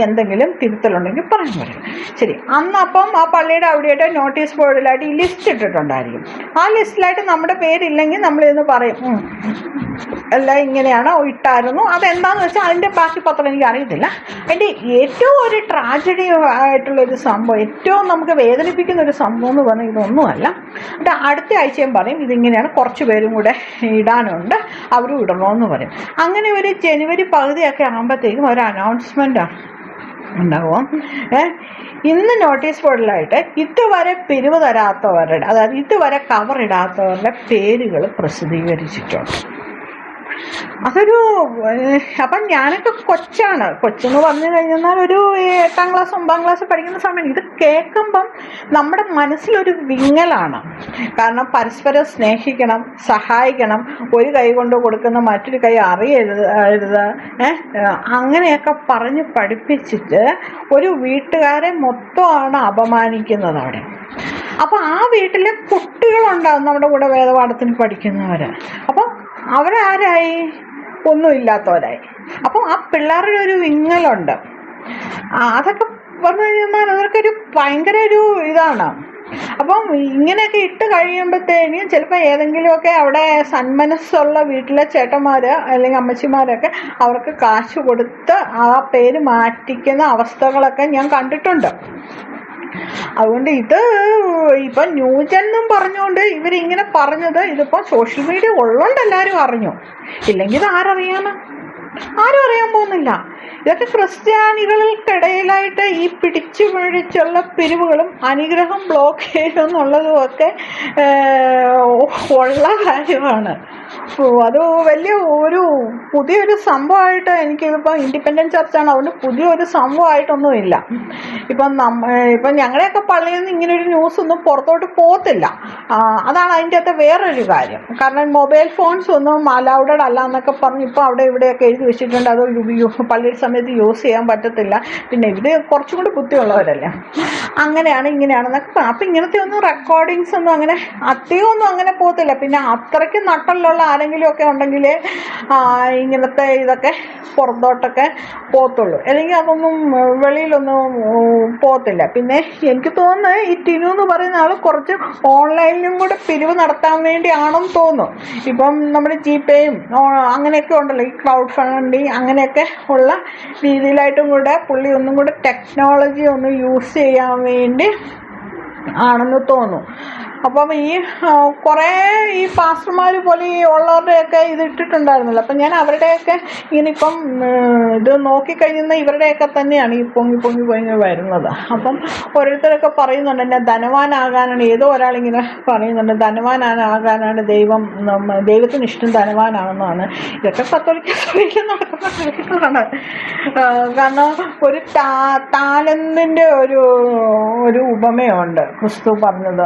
[SPEAKER 1] എന്തെങ്കിലും തിരുത്തലുണ്ടെങ്കിൽ പറയാൻ പറയും. ശരി, അന്ന് അപ്പം ആ പള്ളിയുടെ അവിടെയായിട്ട് നോട്ടീസ് ബോർഡിലായിട്ട് ഈ ലിസ്റ്റ് ഇട്ടിട്ടുണ്ടായിരിക്കും. ആ ലിസ്റ്റിലായിട്ട് നമ്മുടെ പേരില്ലെങ്കിൽ നമ്മളിന്ന് പറയും എല്ലാം ഇങ്ങനെയാണ് ഇട്ടായിരുന്നു. അതെന്താണെന്ന് വെച്ചാൽ അതിൻ്റെ ബാക്കി പത്രം എനിക്ക് അറിയത്തില്ല. അതിൻ്റെ ഏറ്റവും ഒരു ട്രാജഡി ആയിട്ടുള്ളൊരു സംഭവം, ഏറ്റവും നമുക്ക് വേദനിപ്പിക്കുന്ന ഒരു സംഭവം എന്ന് പറഞ്ഞാൽ ഇതൊന്നുമല്ല. അത് അടുത്ത ആഴ്ചയും പറയും ഇതിങ്ങനെയാണ്, കുറച്ച് പേരും കൂടെ ഇടാനുണ്ട്, അവരും ഇടണമെന്ന് പറയും. അങ്ങനെ ഒരു ജനുവരി പകുതിയൊക്കെ ആകുമ്പോഴത്തേക്കും ഒരു അനൗൺസ്മെൻ്റ് ഉണ്ടാവും. ഇന്ന് നോട്ടീസ് ബോർഡിലായിട്ട് ഇതുവരെ പിരിവ് തരാത്തവരുടെ, അതായത് ഇതുവരെ കവർ ഇടാത്തവരുടെ പേരുകൾ പ്രസിദ്ധീകരിച്ചിട്ടുണ്ട്. അതൊരു അപ്പം ഞാനൊക്കെ കൊച്ചെന്ന് പറഞ്ഞു കഴിഞ്ഞാൽ ഒരു 8ാം ക്ലാസ് 9ാം ക്ലാസ് പഠിക്കുന്ന സമയം ഇത് കേൾക്കുമ്പം നമ്മുടെ മനസ്സിലൊരു വിങ്ങലാണ്. കാരണം സ്നേഹിക്കണം, സഹായിക്കണം, ഒരു കൈ കൊണ്ട് കൊടുക്കുന്ന മറ്റൊരു കൈ അറിയരുത്, അങ്ങനെയൊക്കെ പറഞ്ഞ് പഠിപ്പിച്ചിട്ട് ഒരു വീട്ടുകാരെ മൊത്തമാണ് അപമാനിക്കുന്നത് അവിടെ. അപ്പം ആ വീട്ടിലെ കുട്ടികളുണ്ടാകും നമ്മുടെ കൂടെ വേദപാഠത്തിന് പഠിക്കുന്നവർ. അപ്പം അവരാരായി? ഒന്നുമില്ലാത്തവരായി. അപ്പം ആ പിള്ളേരുടെ ഒരു വിങ്ങലുണ്ട്. അതൊക്കെ പറഞ്ഞു കഴിഞ്ഞാൽ അതൊക്കെ ഭയങ്കര ഇതാണ്. അപ്പം ഇങ്ങനെയൊക്കെ ഇട്ട് കഴിയുമ്പോഴത്തേനും ചിലപ്പോൾ ഏതെങ്കിലുമൊക്കെ അവിടെ സന്മനസ്സുള്ള വീട്ടിലെ ചേട്ടന്മാർ അല്ലെങ്കിൽ അമ്മച്ചിമാരൊക്കെ അവർക്ക് കാശ് കൊടുത്ത് ആ പേര് മാറ്റിക്കുന്ന അവസ്ഥകളൊക്കെ ഞാൻ കണ്ടിട്ടുണ്ട്. അതുകൊണ്ട് ഇത് ഇപ്പം ന്യൂജെന്നും പറഞ്ഞുകൊണ്ട് ഇവരിങ്ങനെ പറഞ്ഞത് ഇതിപ്പോൾ സോഷ്യൽ മീഡിയ ഉള്ളതുകൊണ്ട് എല്ലാവരും അറിഞ്ഞു. ഇല്ലെങ്കിൽ ഇത് ആരും അറിയാൻ പോകുന്നില്ല. ഇതൊക്കെ ക്രിസ്ത്യാനികൾക്കിടയിലായിട്ട് ഈ പിടിച്ചു പിടിച്ചുള്ള പിരിവുകളും അനുഗ്രഹം ബ്ലോക്ക് ചെയ്യുമെന്നുള്ളതും ഒക്കെ ഉള്ള കാര്യമാണ്. അത് വലിയ പുതിയൊരു സംഭവമായിട്ട് എനിക്കിതിപ്പോൾ ഇൻഡിപെൻഡൻറ്റ് ചർച്ചാണ്, അതുകൊണ്ട് പുതിയൊരു സംഭവമായിട്ടൊന്നുമില്ല. ഇപ്പം ഞങ്ങളുടെയൊക്കെ പള്ളിയിൽ നിന്ന് ഇങ്ങനൊരു ന്യൂസൊന്നും പുറത്തോട്ട് പോകത്തില്ല. അതാണ് അതിൻ്റെ അകത്ത് വേറൊരു കാര്യം. കാരണം മൊബൈൽ ഫോൺസ് ഒന്നും അലൗഡഡ് അല്ല എന്നൊക്കെ പറഞ്ഞ് ഇപ്പോൾ അവിടെ ഇവിടെയൊക്കെ എഴുതി വെച്ചിട്ടുണ്ട്. അത് പള്ളിയുടെ സമയത്ത് യൂസ് ചെയ്യാൻ പറ്റത്തില്ല. പിന്നെ ഇത് കുറച്ചും കൂടി ബുദ്ധിയുള്ളവരല്ലേ, അങ്ങനെയാണ് ഇങ്ങനെയാണെന്നൊക്കെ. അപ്പം ഇങ്ങനത്തെ ഒന്നും റെക്കോർഡിങ്സ് ഒന്നും അങ്ങനെ അധികമൊന്നും അങ്ങനെ പോകത്തില്ല. പിന്നെ അത്രയ്ക്ക് നട്ടലുള്ള ആരെങ്കിലും ഒക്കെ ഉണ്ടെങ്കിൽ ഇങ്ങനത്തെ ഇതൊക്കെ പുറത്തോട്ടൊക്കെ പോകത്തുള്ളൂ, അല്ലെങ്കിൽ അതൊന്നും വെളിയിലൊന്നും പോകത്തില്ല. പിന്നെ എനിക്ക് തോന്നുന്നത് ഈ ടിനു എന്ന് പറയുന്ന ആൾ കുറച്ച് ഓൺലൈനിലും കൂടെ പിരിവ് നടത്താൻ വേണ്ടിയാണെന്ന് തോന്നുന്നു. ഇപ്പം നമ്മുടെ ജിപേയും അങ്ങനെയൊക്കെ ഉണ്ടല്ലോ, ഈ ക്രൗഡ് ഫണ്ടിങ് അങ്ങനെയൊക്കെ ഉള്ള രീതിയിലായിട്ടും കൂടെ പുള്ളി ഒന്നും കൂടെ ടെക്നോളജി ഒന്ന് യൂസ് ചെയ്യാൻ വേണ്ടി ആണെന്ന് തോന്നുന്നു. അപ്പം കുറേ ഈ പാസ്റ്റർമാർ പോലെ ഈ ഉള്ളവരുടെയൊക്കെ ഇത് ഇട്ടിട്ടുണ്ടായിരുന്നല്ലോ. അപ്പം ഞാൻ അവരുടെയൊക്കെ ഇങ്ങനിപ്പം ഇത് നോക്കിക്കഴിഞ്ഞാൽ ഇവരുടെയൊക്കെ തന്നെയാണ് ഈ പൊങ്ങി വരുന്നത്. അപ്പം ഓരോരുത്തരൊക്കെ പറയുന്നുണ്ട് എന്നെ ധനവാനാകാനാണ്, ഏതോ ഒരാളിങ്ങനെ പറയുന്നുണ്ട് ധനവാനാകാനാണ് ദൈവത്തിന് ഇഷ്ടം ധനവാനാണെന്നാണ്. ഇതൊക്കെ കത്തോലിക്ക സഭയിൽ നടക്കുന്ന കാര്യങ്ങളാണ്. കാരണം ഒരു താലന്തിൻ്റെ ഒരു ഉപമയുണ്ട് ക്രിസ്തു പറഞ്ഞത്.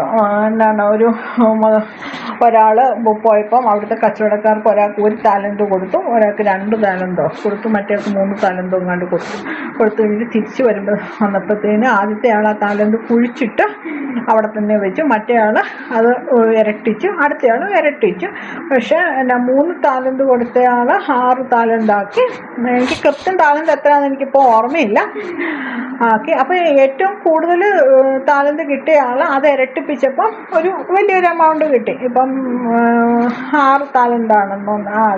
[SPEAKER 1] ഒരാൾ പോയപ്പം അവിടുത്തെ കച്ചവടക്കാർക്ക് ഒരാൾക്ക് 1 താലന്ത് കൊടുത്തു, ഒരാൾക്ക് 2 താലന്തോ കൊടുത്തു, മറ്റേക്ക് 3 താലന്തോ എങ്ങാണ്ട് കൊടുത്തു കഴിഞ്ഞിട്ട് തിരിച്ചു വന്നപ്പോഴത്തേന് ആദ്യത്തെ ആൾ ആ താലന്ത് കുഴിച്ചിട്ട് അവിടെ തന്നെ വെച്ചു, മറ്റേ ആൾ അത് ഇരട്ടിച്ചു, അടുത്തയാൾ ഇരട്ടിച്ചു. പക്ഷേ 3 താലന്ത് കൊടുത്തയാൾ 6 താലന്താക്കി. എനിക്ക് കൃത്യം താലന്ത് എത്രയാണെന്ന് എനിക്കിപ്പോൾ ഓർമ്മയില്ല ആക്കി. അപ്പം ഏറ്റവും കൂടുതൽ താലന്ത് കിട്ടിയ ആൾ അത് ഇരട്ടിപ്പിച്ചപ്പം ഒരു വലിയൊരു എമൗണ്ട് കിട്ടി. ഇപ്പം 6 താലന്താണെന്നോ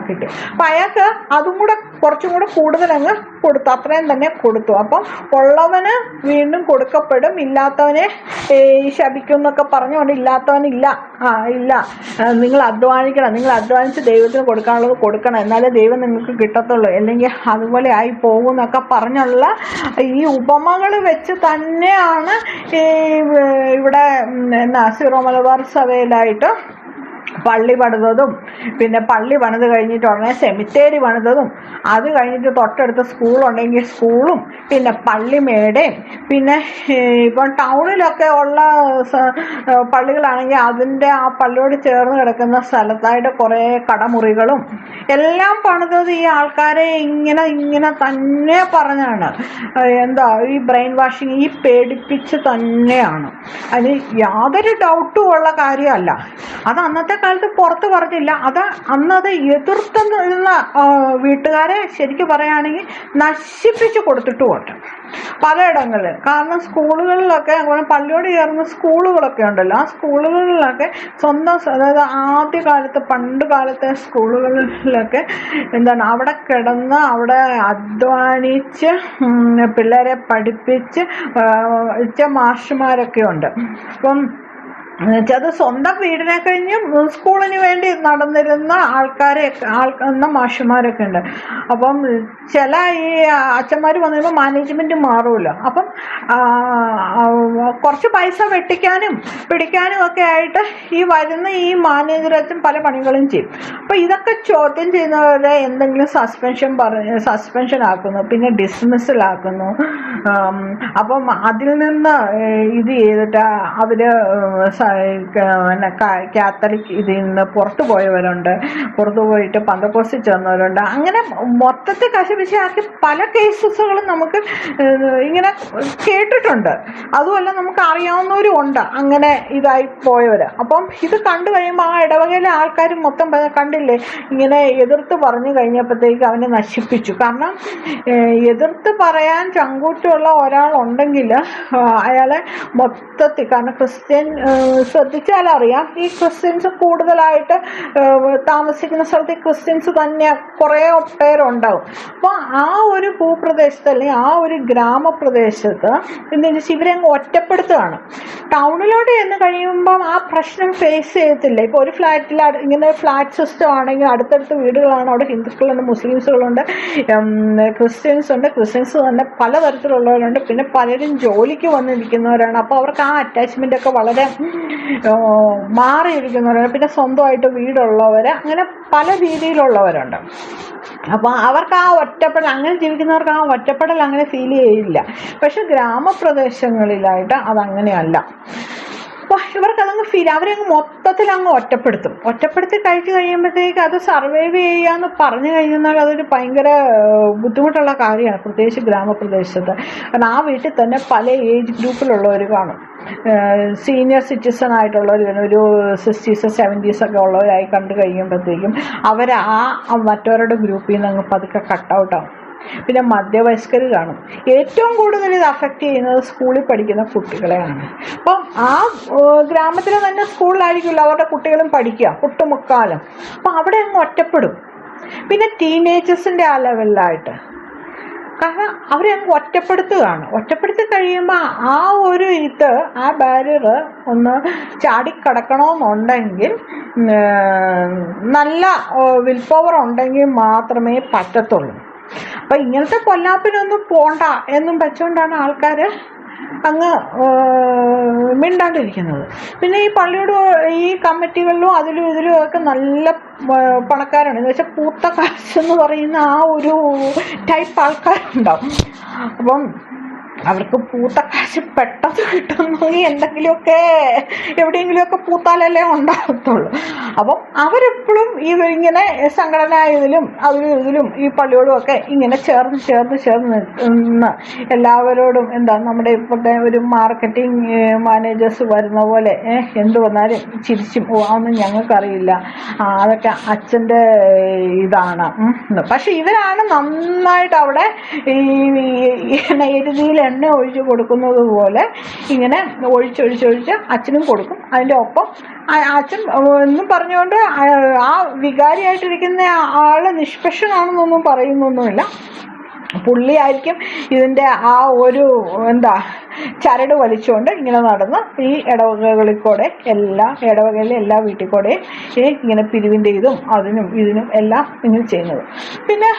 [SPEAKER 1] കിട്ടി. അപ്പം അയാൾക്ക് അതും കൂടെ കുറച്ചും കൂടെ കൂടുതൽ അങ്ങ് കൊടുത്തു, അത്രയും തന്നെ കൊടുത്തു. അപ്പം ഉള്ളവന് വീണ്ടും കൊടുക്കപ്പെടും, ഇല്ലാത്തവനെ ശപിക്കും എന്നൊക്കെ പറഞ്ഞുകൊണ്ട് ഇല്ലാത്തവനില്ല, നിങ്ങൾ അധ്വാനിച്ച് ദൈവത്തിന് കൊടുക്കാനുള്ളത് കൊടുക്കണം, എന്നാലേ ദൈവം നിങ്ങൾക്ക് കിട്ടത്തുള്ളൂ, അല്ലെങ്കിൽ അതുപോലെ ആയി പോകും എന്നൊക്കെ പറഞ്ഞുള്ള ഈ ഉപമകൾ വെച്ച് തന്നെയാണ് ഇവിടെ സീറോ മലബാർ സഭയിലായിട്ട് പള്ളി പണിതതും, പിന്നെ പള്ളി പണിത് കഴിഞ്ഞിട്ട് ഉടനെ സെമിത്തേരി പണിതതും, അത് കഴിഞ്ഞിട്ട് തൊട്ടടുത്ത് സ്കൂളുണ്ടെങ്കിൽ സ്കൂളും, പിന്നെ പള്ളിമേടയും, പിന്നെ ഇപ്പം ടൗണിലൊക്കെ ഉള്ള പള്ളികളാണെങ്കിൽ അതിൻ്റെ ആ പള്ളിയോട് ചേർന്ന് കിടക്കുന്ന സ്ഥലത്തായിട്ട് കുറേ കടമുറികളും എല്ലാം പണിതത് ഈ ആൾക്കാരെ ഇങ്ങനെ തന്നെ പറഞ്ഞാണ്. എന്താ ഈ ബ്രെയിൻ വാഷിങ്, ഈ പേടിപ്പിച്ച് തന്നെയാണ്. അതിന് യാതൊരു ഡൗട്ടും ഉള്ള കാര്യമല്ല. അത് അന്നത്തെ കാലത്ത് പുറത്ത് പറഞ്ഞില്ല. അന്നത് എതിർത്തുന്ന വീട്ടുകാരെ ശരിക്കും പറയുകയാണെങ്കിൽ നശിപ്പിച്ച് കൊടുത്തിട്ടുമുണ്ട് പലയിടങ്ങളിൽ. കാരണം സ്കൂളുകളിലൊക്കെ, അതുപോലെ പള്ളിയോട് ചേർന്ന് സ്കൂളുകളൊക്കെ ഉണ്ടല്ലോ, ആ സ്കൂളുകളിലൊക്കെ സ്വന്തം, അതായത് ആദ്യകാലത്ത് പണ്ട് കാലത്തെ സ്കൂളുകളിലൊക്കെ എന്താണ് അവിടെ കിടന്ന് അവിടെ അധ്വാനിച്ച് പിള്ളേരെ പഠിപ്പിച്ച് മാഷുമാരൊക്കെ ഉണ്ട്. അപ്പം അത് സ്വന്തം വീടിനെ കഴിഞ്ഞ് സ്കൂളിന് വേണ്ടി നടന്നിരുന്ന മാഷുമാരൊക്കെ ഉണ്ട്. അപ്പം ചില ഈ അച്ഛന്മാർ വന്നു കഴിയുമ്പോൾ മാനേജ്മെന്റ് മാറുമല്ലോ. അപ്പം കുറച്ച് പൈസ വെട്ടിക്കാനും പിടിക്കാനും ഒക്കെ ആയിട്ട് ഈ മാനേജർ അച്ഛൻ പല പണികളും ചെയ്യും. അപ്പം ഇതൊക്കെ ചോദ്യം ചെയ്യുന്നവരെ എന്തെങ്കിലും സസ്പെൻഷൻ ആക്കുന്നു, പിന്നെ ഡിസ്മിസലാക്കുന്നു. അപ്പം അതിൽ നിന്ന് ഇത് ചെയ്തിട്ട് അവര് കാത്തലിക് ഇതിൽ നിന്ന് പുറത്തു പോയവരുണ്ട്, പുറത്തു പോയിട്ട് പന്തക്കോസ്റ്റിൽ ചേർന്നവരുണ്ട്. അങ്ങനെ മൊത്തത്തിൽ കശപിശയാക്കി പല കേസുകളും നമുക്ക് ഇങ്ങനെ കേട്ടിട്ടുണ്ട്. അതുമല്ല നമുക്ക് അറിയാവുന്നവരും ഉണ്ട് അങ്ങനെ ഇതായി പോയവർ. അപ്പം ഇത് കണ്ടു കഴിയുമ്പോൾ ആ ഇടവകയിലെ ആൾക്കാർ മൊത്തം കണ്ടില്ലേ, ഇങ്ങനെ എതിർത്ത് പറഞ്ഞു കഴിഞ്ഞപ്പോഴത്തേക്ക് അവനെ നശിപ്പിച്ചു. കാരണം എതിർത്ത് പറയാൻ ചങ്കൂറ്റുള്ള ഒരാളുണ്ടെങ്കിൽ അയാളെ മൊത്തത്തിൽ, കാരണം ശ്രദ്ധിച്ചാൽ അറിയാം, ഈ ക്രിസ്ത്യൻസ് കൂടുതലായിട്ട് താമസിക്കുന്ന സ്ഥലത്ത് ക്രിസ്ത്യൻസ് തന്നെ കുറേ പേരുണ്ടാവും. അപ്പോൾ ആ ഒരു ഭൂപ്രദേശത്ത് അല്ലെങ്കിൽ ആ ഒരു ഗ്രാമപ്രദേശത്ത് എന്താണെന്ന് വെച്ചാൽ ഇവരെ അങ്ങ് ഒറ്റപ്പെടുത്തുകയാണ്. ടൗണിലോട്ട് ചെന്ന് കഴിയുമ്പം ആ പ്രശ്നം ഫേസ് ചെയ്യത്തില്ല. ഇപ്പോൾ ഒരു ഫ്ലാറ്റിൽ ഇങ്ങനെ ഫ്ലാറ്റ് സിസ്റ്റം ആണെങ്കിൽ അടുത്തടുത്ത് വീടുകളാണ്, അവിടെ ഹിന്ദുക്കളുണ്ട്, മുസ്ലിംസുകളുണ്ട്, ക്രിസ്ത്യൻസ് ഉണ്ട്. ക്രിസ്ത്യൻസ് തന്നെ പലതരത്തിലുള്ളവരുണ്ട്. പിന്നെ പലരും ജോലിക്ക് വന്നിരിക്കുന്നവരാണ്. അപ്പോൾ അവർക്ക് ആ അറ്റാച്ച്മെൻ്റ് ഒക്കെ വളരെ മാറിയിരിക്കുന്നവരാണ്. പിന്നെ സ്വന്തമായിട്ട് വീടുള്ളവർ, അങ്ങനെ പല രീതിയിലുള്ളവരുണ്ട്. അപ്പോൾ അവർക്ക് ആ ഒറ്റപ്പെടൽ, അങ്ങനെ ജീവിക്കുന്നവർക്ക് ആ ഒറ്റപ്പെടൽ അങ്ങനെ ഫീൽ ചെയ്യില്ല. പക്ഷെ ഗ്രാമപ്രദേശങ്ങളിലായിട്ട് അതങ്ങനെയല്ല. അപ്പോൾ ഇവർക്കതങ്ങ് അവരങ്ങ് മൊത്തത്തിൽ അങ്ങ് ഒറ്റപ്പെടുത്തി കഴിയുമ്പോഴത്തേക്ക് അത് സർവൈവ് ചെയ്യാന്ന് പറഞ്ഞു കഴിഞ്ഞാൽ അതൊരു ഭയങ്കര ബുദ്ധിമുട്ടുള്ള കാര്യമാണ്, പ്രത്യേകിച്ച് ഗ്രാമപ്രദേശത്ത്. കാരണം ആ വീട്ടിൽ തന്നെ പല ഏജ് ഗ്രൂപ്പിലുള്ളവർ കാണും. സീനിയർ സിറ്റിസൺ ആയിട്ടുള്ളവർ, ഒരു 60s 70s ഒക്കെ ഉള്ളവരായി കണ്ടു കഴിയുമ്പോഴത്തേക്കും അവർ മറ്റവരുടെ ഗ്രൂപ്പിൽ നിന്ന് അങ്ങ് പതുക്കെ കട്ടൗട്ടാവും. പിന്നെ മധ്യവയസ്കർ കാണും. ഏറ്റവും കൂടുതൽ ഇത് അഫക്റ്റ് ചെയ്യുന്നത് സ്കൂളിൽ പഠിക്കുന്ന കുട്ടികളെയാണ്. അപ്പം ആ ഗ്രാമത്തിൽ തന്നെ സ്കൂളിലായിരിക്കുമല്ലോ അവരുടെ കുട്ടികളും പഠിക്കുക ഒട്ടുമുക്കാലും. അപ്പം അവിടെ അങ്ങ് ഒറ്റപ്പെടും. പിന്നെ ടീനേജേഴ്സിൻ്റെ ആ ലെവലിലായിട്ട്, കാരണം അവരെ അങ്ങ് ഒറ്റപ്പെടുത്തി കഴിയുമ്പോൾ ആ ഒരു ആ ബാരിയർ ഒന്ന് ചാടിക്കടക്കണമെന്നുണ്ടെങ്കിൽ നല്ല വിൽ പവർ ഉണ്ടെങ്കിൽ മാത്രമേ പറ്റത്തുള്ളൂ. അപ്പം ഇങ്ങനത്തെ പൊല്ലാപ്പിനൊന്നും പോണ്ട എന്നും വെച്ചുകൊണ്ടാണ് ആൾക്കാർ അങ്ങ് മിണ്ടാണ്ടിരിക്കുന്നത്. പിന്നെ ഈ പള്ളിയോട് ഈ കമ്മിറ്റികളിലും ഇതിലും ഒക്കെ നല്ല പണക്കാരാണ്. എന്ന് വെച്ചാൽ പൂത്ത കാശെന്ന് പറയുന്ന ആ ഒരു ടൈപ്പ് ആൾക്കാരുണ്ടാവും. അപ്പം അവർക്ക് പൂത്ത കാശ് പെട്ടെന്ന് കിട്ടുന്നെങ്കിൽ എവിടെയെങ്കിലുമൊക്കെ പൂത്താലല്ലേ ഉണ്ടാകത്തുള്ളൂ. അപ്പം അവരെപ്പോഴും ഇങ്ങനെ സംഘടന ഇതിലും ഈ പള്ളിയോടുമൊക്കെ ഇങ്ങനെ ചേർന്ന് നിന്ന് എല്ലാവരോടും നമ്മുടെ ഇപ്പോഴത്തെ ഒരു മാർക്കറ്റിംഗ് മാനേജേഴ്സ് വരുന്ന പോലെ എന്ത് വന്നാലും ചിരിച്ചും അതൊന്നും ഞങ്ങൾക്കറിയില്ല, അതൊക്കെ അച്ഛൻ്റെ ഇതാണ്. പക്ഷെ ഇവരാണ് നന്നായിട്ട് അവിടെ എരുതിയിൽ എണ്ണ ഒഴിച്ച് കൊടുക്കുന്നത് പോലെ ഇങ്ങനെ ഒഴിച്ചൊഴിച്ച് അച്ഛനും കൊടുക്കും. അതിൻ്റെ ഒപ്പം അച്ഛൻ എന്നും പറഞ്ഞുകൊണ്ട് ആ വികാരിയായിട്ടിരിക്കുന്ന ആള് നിഷ്പക്ഷനാണെന്നൊന്നും പറയുന്നൊന്നുമില്ല. പുള്ളിയായിരിക്കും ഇതിൻ്റെ ആ ഒരു ചരട് വലിച്ചുകൊണ്ട് ഇങ്ങനെ നടന്ന് ഈ ഇടവകകളിൽ കൂടെ ഇടവകയിലെ എല്ലാ വീട്ടിൽ കൂടെ ഇങ്ങനെ പിരിവിൻ്റെ ഇതിനും എല്ലാം ഇങ്ങനെ ചെയ്യുന്നത്. പിന്നെ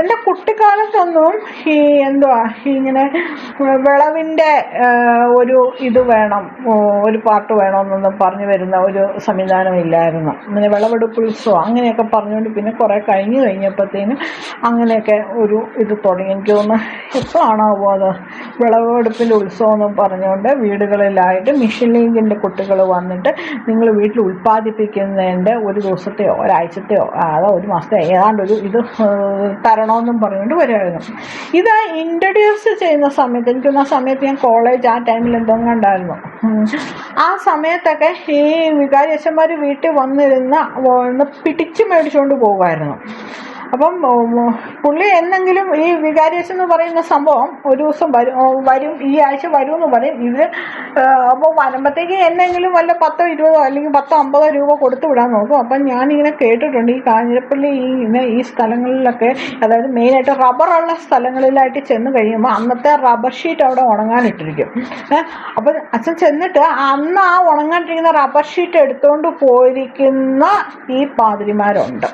[SPEAKER 1] എൻ്റെ കുട്ടിക്കാലത്തൊന്നും ഇങ്ങനെ വിളവിൻ്റെ ഒരു വേണം, ഒരു പാട്ട് വേണമെന്നൊന്നും പറഞ്ഞു വരുന്ന ഒരു സംവിധാനം ഇല്ലായിരുന്നു. അങ്ങനെ വിളവെടുപ്പ് ഉത്സവം അങ്ങനെയൊക്കെ പറഞ്ഞുകൊണ്ട് പിന്നെ കുറേ കഴിഞ്ഞപ്പോഴത്തേനും അങ്ങനെയൊക്കെ ഒരു തുടങ്ങി. എനിക്ക് തോന്നുന്നു എപ്പോഴാണാവോ അത് വിളവെടുപ്പിൻ്റെ ഉത്സവം എന്ന് പറഞ്ഞുകൊണ്ട് വീടുകളിലായിട്ട് മിഷൻ ലീഗിൻ്റെ കുട്ടികൾ വന്നിട്ട് നിങ്ങൾ വീട്ടിൽ ഉൽപ്പാദിപ്പിക്കുന്നതിൻ്റെ ഒരു ദിവസത്തെയോ ഒരാഴ്ചത്തെയോ അതോ ഒരു മാസത്തെയോ ഏതാണ്ടൊരു ഇത് തരണമെന്നും പറഞ്ഞുകൊണ്ട് വരുമായിരുന്നു. ഇത് ഇൻട്രൊഡ്യൂസ് ചെയ്യുന്ന സമയത്ത് എനിക്കൊന്ന് ആ സമയത്ത് ഞാൻ കോളേജ് ആ ടൈമിൽ എന്തെങ്കിലും ഉണ്ടായിരുന്നു. ആ സമയത്തൊക്കെ ഈ വികാരി അച്ഛന്മാർ വീട്ടിൽ വന്നിരുന്ന് പിടിച്ച് മേടിച്ചുകൊണ്ട് പോകുമായിരുന്നു. അപ്പം പുള്ളി എന്തെങ്കിലും ഈ വികാരിയച്ഛൻ എന്ന് പറയുന്ന സംഭവം ഒരു ദിവസം വരും ഈ ആഴ്ച വരുമെന്ന് പറയും. ഇത് അപ്പോൾ വരുമ്പോഴത്തേക്ക് എന്തെങ്കിലും വല്ല 10 20 അല്ലെങ്കിൽ 10 50 രൂപ കൊടുത്തു വിടാൻ നോക്കും. അപ്പം ഞാനിങ്ങനെ കേട്ടിട്ടുണ്ട് ഈ കാഞ്ഞിരപ്പള്ളി ഈ സ്ഥലങ്ങളിലൊക്കെ, അതായത് മെയിനായിട്ട് റബ്ബറുള്ള സ്ഥലങ്ങളിലായിട്ട് ചെന്ന് കഴിയുമ്പോൾ അന്നത്തെ റബ്ബർ ഷീറ്റ് അവിടെ ഉണങ്ങാനിട്ടിരിക്കും. അപ്പം അച്ഛൻ ചെന്നിട്ട് അന്ന് ആ ഉണങ്ങാനിട്ടിരിക്കുന്ന റബ്ബർ ഷീറ്റ് എടുത്തുകൊണ്ട് പോയിരിക്കുന്ന ഈ പാതിരിമാരുണ്ട്.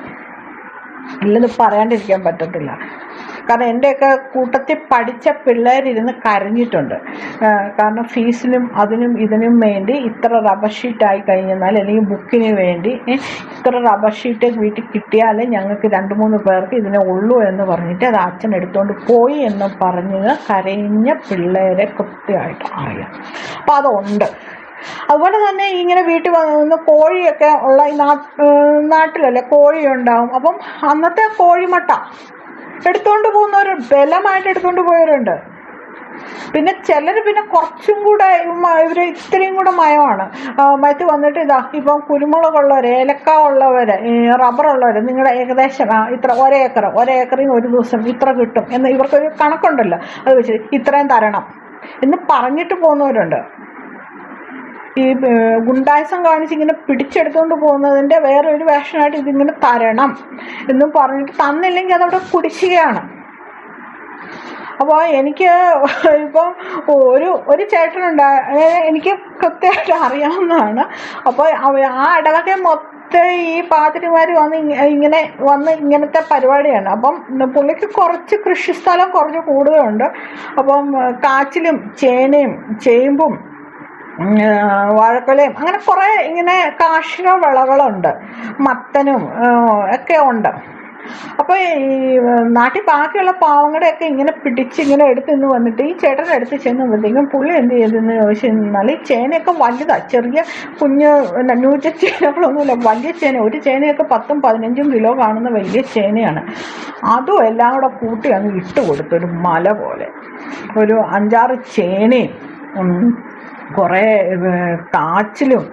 [SPEAKER 1] ഇല്ലെന്ന് പറയാണ്ടിരിക്കാൻ പറ്റത്തില്ല. കാരണം എൻ്റെയൊക്കെ കൂട്ടത്തിൽ പഠിച്ച പിള്ളേരിരുന്ന് കരഞ്ഞിട്ടുണ്ട്. കാരണം ഫീസിനും അതിനും ഇതിനും വേണ്ടി ഇത്ര റബ്ബർ ഷീറ്റായി കഴിഞ്ഞാൽ, അല്ലെങ്കിൽ ബുക്കിന് വേണ്ടി ഇത്ര റബ്ബർ ഷീറ്റ് വീട്ടിൽ കിട്ടിയാലേ ഞങ്ങൾക്ക് 2-3 പേർക്ക് ഇതിനെ ഉള്ളൂ എന്ന് പറഞ്ഞിട്ട് അത് അച്ഛൻ എടുത്തുകൊണ്ട് പോയി എന്ന് പറഞ്ഞ് കരഞ്ഞ പിള്ളേരെ കൃത്യമായിട്ട് അറിയാം. അപ്പം അതുണ്ട്. അതുപോലെ തന്നെ ഇങ്ങനെ വീട്ടിൽ വന്ന് കോഴിയൊക്കെ ഉള്ള ഈ നാട്ടിലല്ലേ കോഴി ഉണ്ടാവും. അപ്പം അന്നത്തെ കോഴിമുട്ട എടുത്തുകൊണ്ട് പോകുന്നവർ ബലമായിട്ട് എടുത്തുകൊണ്ട് പോയവരുണ്ട്. പിന്നെ ചിലർ പിന്നെ കുറച്ചും കൂടെ ഇവർ ഇത്രയും കൂടെ മയമാണ് മയത്ത് വന്നിട്ട് ഇതാ ഇപ്പം കുരുമുളകുള്ളവർ, ഏലക്ക ഉള്ളവർ, റബ്ബറുള്ളവർ, നിങ്ങളുടെ ഏകദേശം ഇത്ര ഒരേക്കറിന് ഒരു ദിവസം ഇത്ര കിട്ടും എന്ന് ഇവർക്കൊരു കണക്കുണ്ടല്ലോ, അത് വെച്ച് ഇത്രയും തരണം എന്ന് പറഞ്ഞിട്ട് പോകുന്നവരുണ്ട്. ഈ ഗുണ്ടായസം കാണിച്ച് ഇങ്ങനെ പിടിച്ചെടുത്തുകൊണ്ട് പോകുന്നതിൻ്റെ വേറെ ഒരു വേഷനായിട്ട് ഇതിങ്ങനെ തരണം എന്നും പറഞ്ഞിട്ട് തന്നില്ലെങ്കിൽ അതവിടെ കുടിശ്ശികയാണ്. അപ്പോൾ എനിക്ക് ഇപ്പം ഒരു ചേട്ടനുണ്ട്, എനിക്ക് കൃത്യമായിട്ട് അറിയാവുന്നതാണ്. അപ്പോൾ ആ ഇടവകെ മൊത്തം ഈ പാതിരിമാർ ഇങ്ങനത്തെ പരിപാടിയാണ്. അപ്പം പുള്ളിക്ക് കുറച്ച് കൃഷിസ്ഥലം കുറച്ച് കൂടുതലുണ്ട്. അപ്പം കാച്ചിലും ചേനയും ചേമ്പും വാഴക്കൊലയും അങ്ങനെ കുറേ ഇങ്ങനെ കാർഷിക വിളകളുണ്ട്, മത്തനും ഒക്കെ ഉണ്ട്. അപ്പോൾ ഈ നാട്ടിൽ ബാക്കിയുള്ള പാവങ്ങളുടെയൊക്കെ ഇങ്ങനെ പിടിച്ചിങ്ങനെ എടുത്തിന്ന് വന്നിട്ട് ഈ ചേട്ടൻ്റെ അടുത്ത് ചെന്നുമ്പോഴത്തേക്കും പുള്ളി എന്ത് ചെയ്തെന്ന് ചോദിച്ചാൽ ഈ ചേനയൊക്കെ വലുതാണ്, ചെറിയ കുഞ്ഞ് ന്യൂജ ചേനകളൊന്നുമില്ല, വലിയ ചേന. ഒരു ചേനയൊക്കെ 10-15 കിലോ കാണുന്ന വലിയ ചേനയാണ്. അതും എല്ലാം കൂടെ കൂട്ടി അങ്ങ് ഇട്ട് കൊടുത്തു, ഒരു മല പോലെ. ഒരു 5-6 ചേനയും കുറേ കാച്ചിലും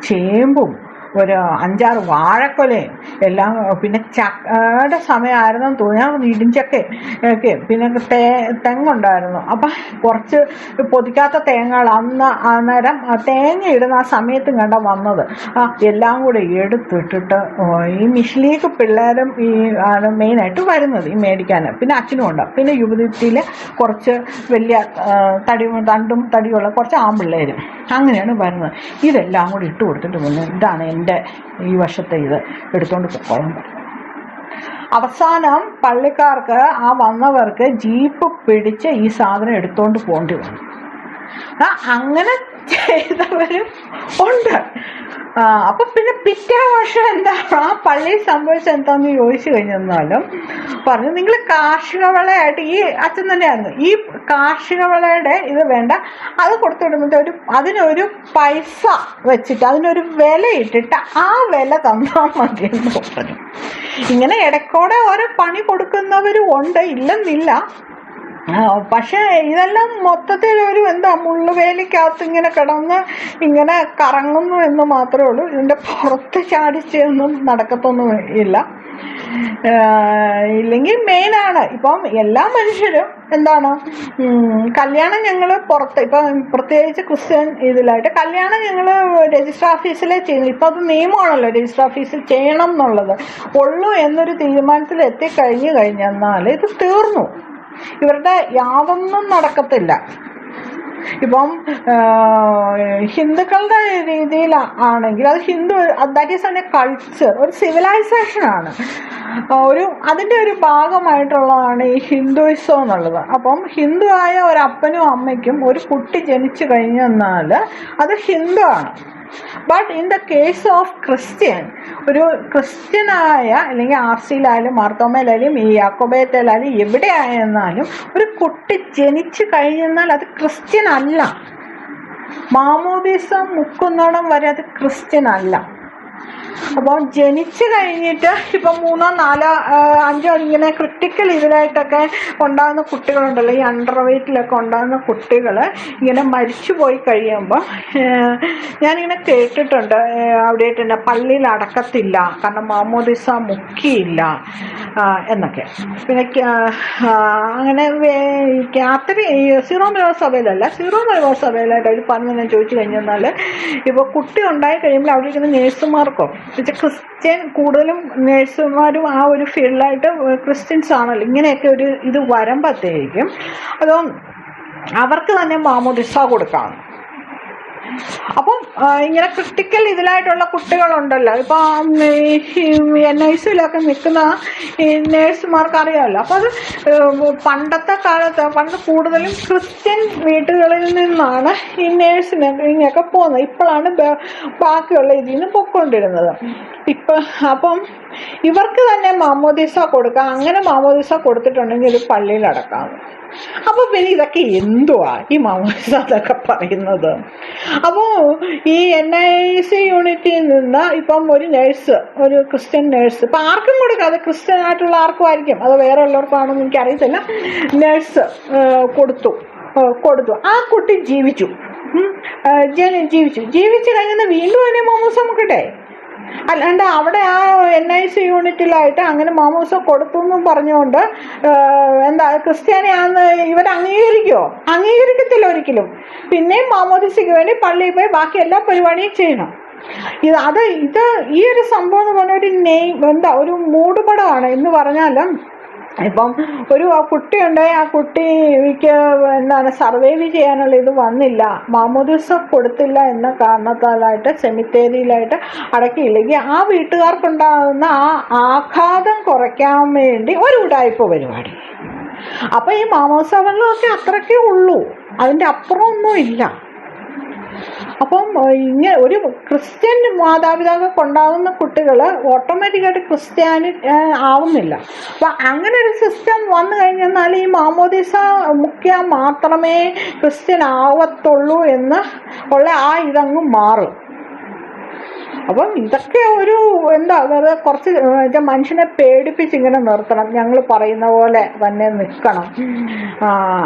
[SPEAKER 1] ചേമ്പും ഒരു 5-6 വാഴക്കൊലയും എല്ലാം. പിന്നെ ചക്കയുടെ സമയമായിരുന്നെന്ന് തോന്നി, ഇടിഞ്ചക്കയൊക്കെ. പിന്നെ തെങ്ങുണ്ടായിരുന്നു. അപ്പം കുറച്ച് പൊതിക്കാത്ത തേങ്ങകൾ അന്നേരം തേങ്ങ ഇടുന്ന ആ സമയത്തും കണ്ട വന്നത് എല്ലാം കൂടെ എടുത്തിട്ടിട്ട് ഈ മിഷ്ലീക്ക് പിള്ളേരും ഈ ആണ് മെയിനായിട്ട് വരുന്നത് ഈ മേടിക്കാൻ. പിന്നെ അച്ഛനും ഉണ്ട്. പിന്നെ യുവതിയിൽ കുറച്ച് വലിയ തണ്ടും തടിയുള്ള കുറച്ച് ആൺപിള്ളേരും അങ്ങനെയാണ് വരുന്നത്. ഇതെല്ലാം കൂടി ഇട്ട് കൊടുത്തിട്ട് വന്നു, ഇതാണ് എൻ്റെ ഈ വർഷത്തെ ഇത് എടുത്തുകൊണ്ട് പോകാൻ പറ്റും. അവസാനം പള്ളിക്കാർക്ക് ആ വന്നവർക്ക് ജീപ്പ് പിടിച്ച് ഈ സാധനം എടുത്തുകൊണ്ട് പോകേണ്ടി വന്നു. അങ്ങനെ ചെയ്തവരും ഉണ്ട്. അപ്പം പിന്നെ പിറ്റേ വർഷം എന്താണ് ആ പള്ളിയിൽ സംഭവിച്ചത് എന്താണെന്ന് ചോദിച്ചു കഴിഞ്ഞാലും പറഞ്ഞു, നിങ്ങൾ കാർഷിക വിളയായിട്ട് ഈ അച്ഛൻ തന്നെയായിരുന്നു ഈ കാർഷിക വിളയുടെ ഇത് വേണ്ട, അത് കൊടുത്തുവിടുമ്പോൾ അതിനൊരു പൈസ വെച്ചിട്ട് അതിനൊരു വില ഇട്ടിട്ട് ആ വില തന്നാൽ മതി എന്ന് പറഞ്ഞു. ഇങ്ങനെ ഇടയ്ക്കോടെ ഓരോ പണി കൊടുക്കുന്നവരും ഉണ്ട്, ഇല്ലെന്നില്ല. പക്ഷേ ഇതെല്ലാം മൊത്തത്തിൽ ഒരു മുള്ളുവേലിക്കകത്ത് ഇങ്ങനെ കിടന്ന് ഇങ്ങനെ കറങ്ങുന്നു എന്ന് മാത്രമേ ഉള്ളൂ. ഇതിൻ്റെ പുറത്ത് ചാടിച്ചൊന്നും നടക്കത്തൊന്നും ഇല്ല. ഇല്ലെങ്കിൽ മെയിനാണ് ഇപ്പം എല്ലാ മനുഷ്യരും കല്യാണം ഞങ്ങൾ പുറത്ത്, ഇപ്പം പ്രത്യേകിച്ച് ക്രിസ്ത്യൻ ഇതിലായിട്ട് കല്യാണം ഞങ്ങൾ രജിസ്റ്റർ ഓഫീസിലേ ചെയ്യുന്നു. ഇപ്പം അത് നിയമമാണല്ലോ രജിസ്റ്റർ ഓഫീസിൽ ചെയ്യണം എന്നുള്ളത് ഉള്ളൂ എന്നൊരു തീരുമാനത്തിൽ എത്തിക്കഴിഞ്ഞു കഴിഞ്ഞാൽ ഇത് തീർന്നു. ഇവരുടെ യാതൊന്നും നടക്കത്തില്ല. ഇപ്പം ഹിന്ദുക്കളുടെ രീതിയിൽ ആണെങ്കിൽ അത് ദാറ്റ് ഈസ് എ കൾച്ചർ, ഒരു സിവിലൈസേഷനാണ്, അതിൻ്റെ ഒരു ഭാഗമായിട്ടുള്ളതാണ് ഈ ഹിന്ദുയിസം എന്നുള്ളത്. അപ്പം ഹിന്ദു ആയ ഒരു അപ്പനും അമ്മയ്ക്കും ഒരു കുട്ടി ജനിച്ചു കഴിഞ്ഞെന്നാൽ അത് ഹിന്ദു ആണ്. But in the case of Christian, ഒരു ക്രിസ്ത്യനായ അല്ലെങ്കിൽ ആർസിയിലായാലും മാർത്തോമയിലായാലും ഈ യാക്കോബയത്തിലായാലും എവിടെ ആയിരുന്നാലും ഒരു കുട്ടി ജനിച്ചു കഴിഞ്ഞാൽ അത് ക്രിസ്ത്യൻ അല്ല. മാമോദീസ മുക്കുന്നിടം വരെ അത് ക്രിസ്ത്യൻ അല്ല. അപ്പോൾ ജനിച്ചു കഴിഞ്ഞിട്ട് ഇപ്പം 3, 4, 5 ഇങ്ങനെ ക്രിട്ടിക്കൽ ഇതിലായിട്ടൊക്കെ ഉണ്ടാകുന്ന കുട്ടികളുണ്ടല്ലോ, ഈ അണ്ടർ വെയ്റ്റിലൊക്കെ ഉണ്ടാകുന്ന കുട്ടികൾ ഇങ്ങനെ മരിച്ചു പോയി കഴിയുമ്പോൾ ഞാനിങ്ങനെ കേട്ടിട്ടുണ്ട് അവിടെയായിട്ട് തന്നെ പള്ളിയിൽ അടക്കത്തില്ല, കാരണം മാമോദിസ മുക്കിയില്ല എന്നൊക്കെ. പിന്നെ അങ്ങനെ സീറോ മലബാർ സഭയിലല്ല, സീറോ മലബാർ സഭയിലായിട്ട് അവർ പറഞ്ഞ് ഞാൻ ചോദിച്ചു കഴിഞ്ഞാൽ, ഇപ്പോൾ കുട്ടി ഉണ്ടായി കഴിയുമ്പോൾ അവിടെ ഇരിക്കുന്ന നേഴ്സുമാർക്കോ ക്രിസ്ത്യൻ, കൂടുതലും നേഴ്സുമാരും ആ ഒരു ഫീൽഡിലായിട്ട് ക്രിസ്ത്യൻസ് ആണല്ലോ, ഇങ്ങനെയൊക്കെ ഒരു ഇത് വരുമ്പോഴത്തേക്കും അതോ അവർക്ക് തന്നെ മാമോദിസ കൊടുക്കാം. അപ്പം ഇങ്ങനെ ക്രിട്ടിക്കൽ ഇതിലായിട്ടുള്ള കുട്ടികളുണ്ടല്ലോ, ഇപ്പം NICയിലൊക്കെ നിൽക്കുന്ന ഈ നേഴ്സുമാർക്ക് അറിയാമല്ലോ. അപ്പോൾ അത് പണ്ടത്തെ കാലത്ത് പണ്ട് കൂടുതലും ക്രിസ്ത്യൻ വീട്ടുകളിൽ നിന്നാണ് ഈ നേഴ്സിനൊക്കെ പോകുന്നത്. ഇപ്പോഴാണ് ബാക്കിയുള്ള ഇതിൽ നിന്ന് പൊയ്ക്കൊണ്ടിരുന്നത്. അപ്പം ഇവർക്ക് തന്നെ മാമോദിസ കൊടുക്കാം. അങ്ങനെ മാമോദിസ കൊടുത്തിട്ടുണ്ടെങ്കിൽ ഒരു പള്ളിയിൽ അടക്കാം. അപ്പോൾ പിന്നെ ഇതൊക്കെ എന്തുവാ ഈ മാമോദിസ എന്നൊക്കെ പറയുന്നത്? അപ്പോൾ ഈ NIC യൂണിറ്റിൽ നിന്ന് ഇപ്പം ഒരു നേഴ്സ്, ഒരു ക്രിസ്ത്യൻ നേഴ്സ്, ഇപ്പം ആർക്കും കൊടുക്കാം, അത് ക്രിസ്ത്യൻ ആയിട്ടുള്ള ആർക്കും ആയിരിക്കും, അത് വേറെ ഉള്ളവർക്കാണെന്ന് എനിക്കറിയത്തില്ല, നേഴ്സ് കൊടുത്തു. ആ കുട്ടി ജീവിച്ചു കഴിഞ്ഞാൽ വീണ്ടും അതിനെ മാമോദിസ മുക്കട്ടെ. അല്ലാണ്ട് അവിടെ ആ NIC യൂണിറ്റിലായിട്ട് അങ്ങനെ മാമോദിസ കൊടുത്തു എന്നും പറഞ്ഞുകൊണ്ട് എന്താ ക്രിസ്ത്യാനിയാണെന്ന് ഇവർ അംഗീകരിക്കുമോ? അംഗീകരിക്കത്തില്ല ഒരിക്കലും. പിന്നെയും മാമോദിസയ്ക്ക് വേണ്ടി പള്ളിയിൽ പോയി ബാക്കി എല്ലാ പരിപാടിയും ചെയ്യണം. ഇത് ഈ ഒരു സംഭവം എന്ന് പറഞ്ഞ ഒരു ഒരു മൂടുപടമാണ് എന്ന് പറഞ്ഞാലും. ഇപ്പം ഒരു കുട്ടിയുണ്ടായി, ആ കുട്ടിക്ക് സർവൈവ് ചെയ്യാനുള്ള ഇത് വന്നില്ല, മാമോദിസ കൊടുത്തില്ല എന്ന കാരണത്താലായിട്ട് സെമിത്തേരിയിലായിട്ട് അടക്കിയില്ലെങ്കിൽ ആ വീട്ടുകാർക്കുണ്ടാകുന്ന ആ ആഘാതം കുറയ്ക്കാൻ വേണ്ടി ഒരു ഉടായ്പ പരിപാടി. അപ്പം ഈ മാമോദിസകളൊക്കെ അത്രയ്ക്കേ ഉള്ളൂ, അതിൻ്റെ അപ്പുറമൊന്നും ഇല്ല. അപ്പം ഇങ്ങനെ ഒരു ക്രിസ്ത്യൻ മാതാപിതാക്കൾക്ക് ഉണ്ടാകുന്ന കുട്ടികൾ ഓട്ടോമാറ്റിക്കായിട്ട് ക്രിസ്ത്യാനി ആവുന്നില്ല. അപ്പം അങ്ങനെ ഒരു സിസ്റ്റം വന്നു കഴിഞ്ഞാൽ ഈ മാമോദിസ മുക്കിയാൽ മാത്രമേ ക്രിസ്ത്യൻ ആവത്തുള്ളൂ എന്ന് ഉള്ള ആ ഇതങ്ങ് മാറും. അപ്പം ഇതൊക്കെ ഒരു അതായത് കുറച്ച് മനുഷ്യനെ പേടിപ്പിച്ച് ഇങ്ങനെ നിർത്തണം. ഞങ്ങൾ പറയുന്ന പോലെ തന്നെ നിൽക്കണം,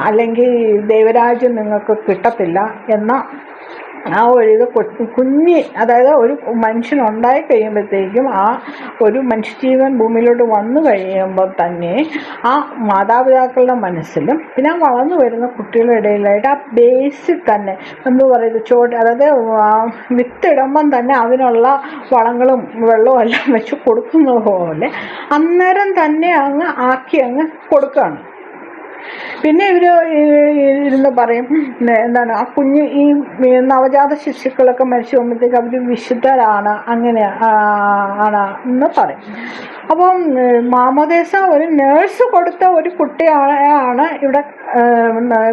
[SPEAKER 1] അല്ലെങ്കിൽ ദൈവരാജ്യം നിങ്ങൾക്ക് കിട്ടത്തില്ല എന്ന ആ ഒരു ഇത് അതായത് ഒരു മനുഷ്യനുണ്ടായി കഴിയുമ്പോഴത്തേക്കും ആ ഒരു മനുഷ്യജീവൻ ഭൂമിയിലോട്ട് വന്നു കഴിയുമ്പോൾ തന്നെ ആ മാതാപിതാക്കളുടെ മനസ്സിലും പിന്നെ വളർന്നു വരുന്ന കുട്ടികളുടെ ഇടയിലായിട്ട് ആ ബേസിക് തന്നെ എന്താ പറയുന്നത് അതായത് വിത്തിടുമ്പം തന്നെ അതിനുള്ള വളങ്ങളും വെള്ളവും എല്ലാം വെച്ച് കൊടുക്കുന്നത് പോലെ അന്നേരം തന്നെ അങ്ങ് കൊടുക്കുകയാണ്. പിന്നെ ഇരുന്ന് പറയും എന്താണ് ആ കുഞ്ഞ് ഈ നവജാത ശിശുക്കളൊക്കെ മരിച്ചു പോകുമ്പോഴത്തേക്ക് അവർ വിശുദ്ധരാണ്, അങ്ങനെ ആണ് എന്ന് പറയും. അപ്പം മാമോദിസ ഒരു നേഴ്സ് കൊടുത്ത ഒരു കുട്ടിയാണ് ഇവിടെ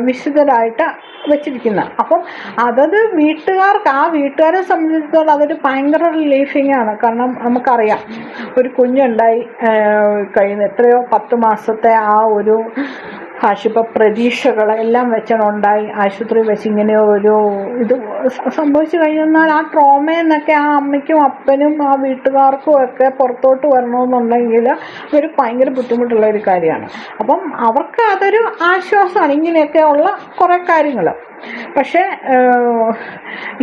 [SPEAKER 1] വിശുദ്ധരായിട്ട് വെച്ചിരിക്കുന്നത്. അപ്പം അതത് വീട്ടുകാർക്ക്, ആ വീട്ടുകാരെ സംബന്ധിച്ചിടത്തോളം അതൊരു ഭയങ്കര റിലീഫിങ് ആണ്. കാരണം നമുക്കറിയാം ഒരു കുഞ്ഞുണ്ടായി കഴിയുന്ന എത്രയോ 10 മാസത്തെ ആ ഒരു പ്രതീക്ഷകളെല്ലാം വെച്ചുണ്ടായി ആശുപത്രി വെച്ച് ഇങ്ങനെ ഒരു ഇത് സംഭവിച്ചു കഴിഞ്ഞാൽ ആ ട്രോമയെന്നൊക്കെ ആ അമ്മയ്ക്കും അപ്പനും ആ വീട്ടുകാർക്കും ഒക്കെ പുറത്തോട്ട് വരണമെന്നുണ്ടെങ്കിൽ അതൊരു ഭയങ്കര ബുദ്ധിമുട്ടുള്ള ഒരു കാര്യമാണ്. അപ്പം അവർക്ക് അതൊരു ആശ്വാസമാണ് ഇങ്ങനെയൊക്കെ ഉള്ള കുറേ കാര്യങ്ങൾ. പക്ഷേ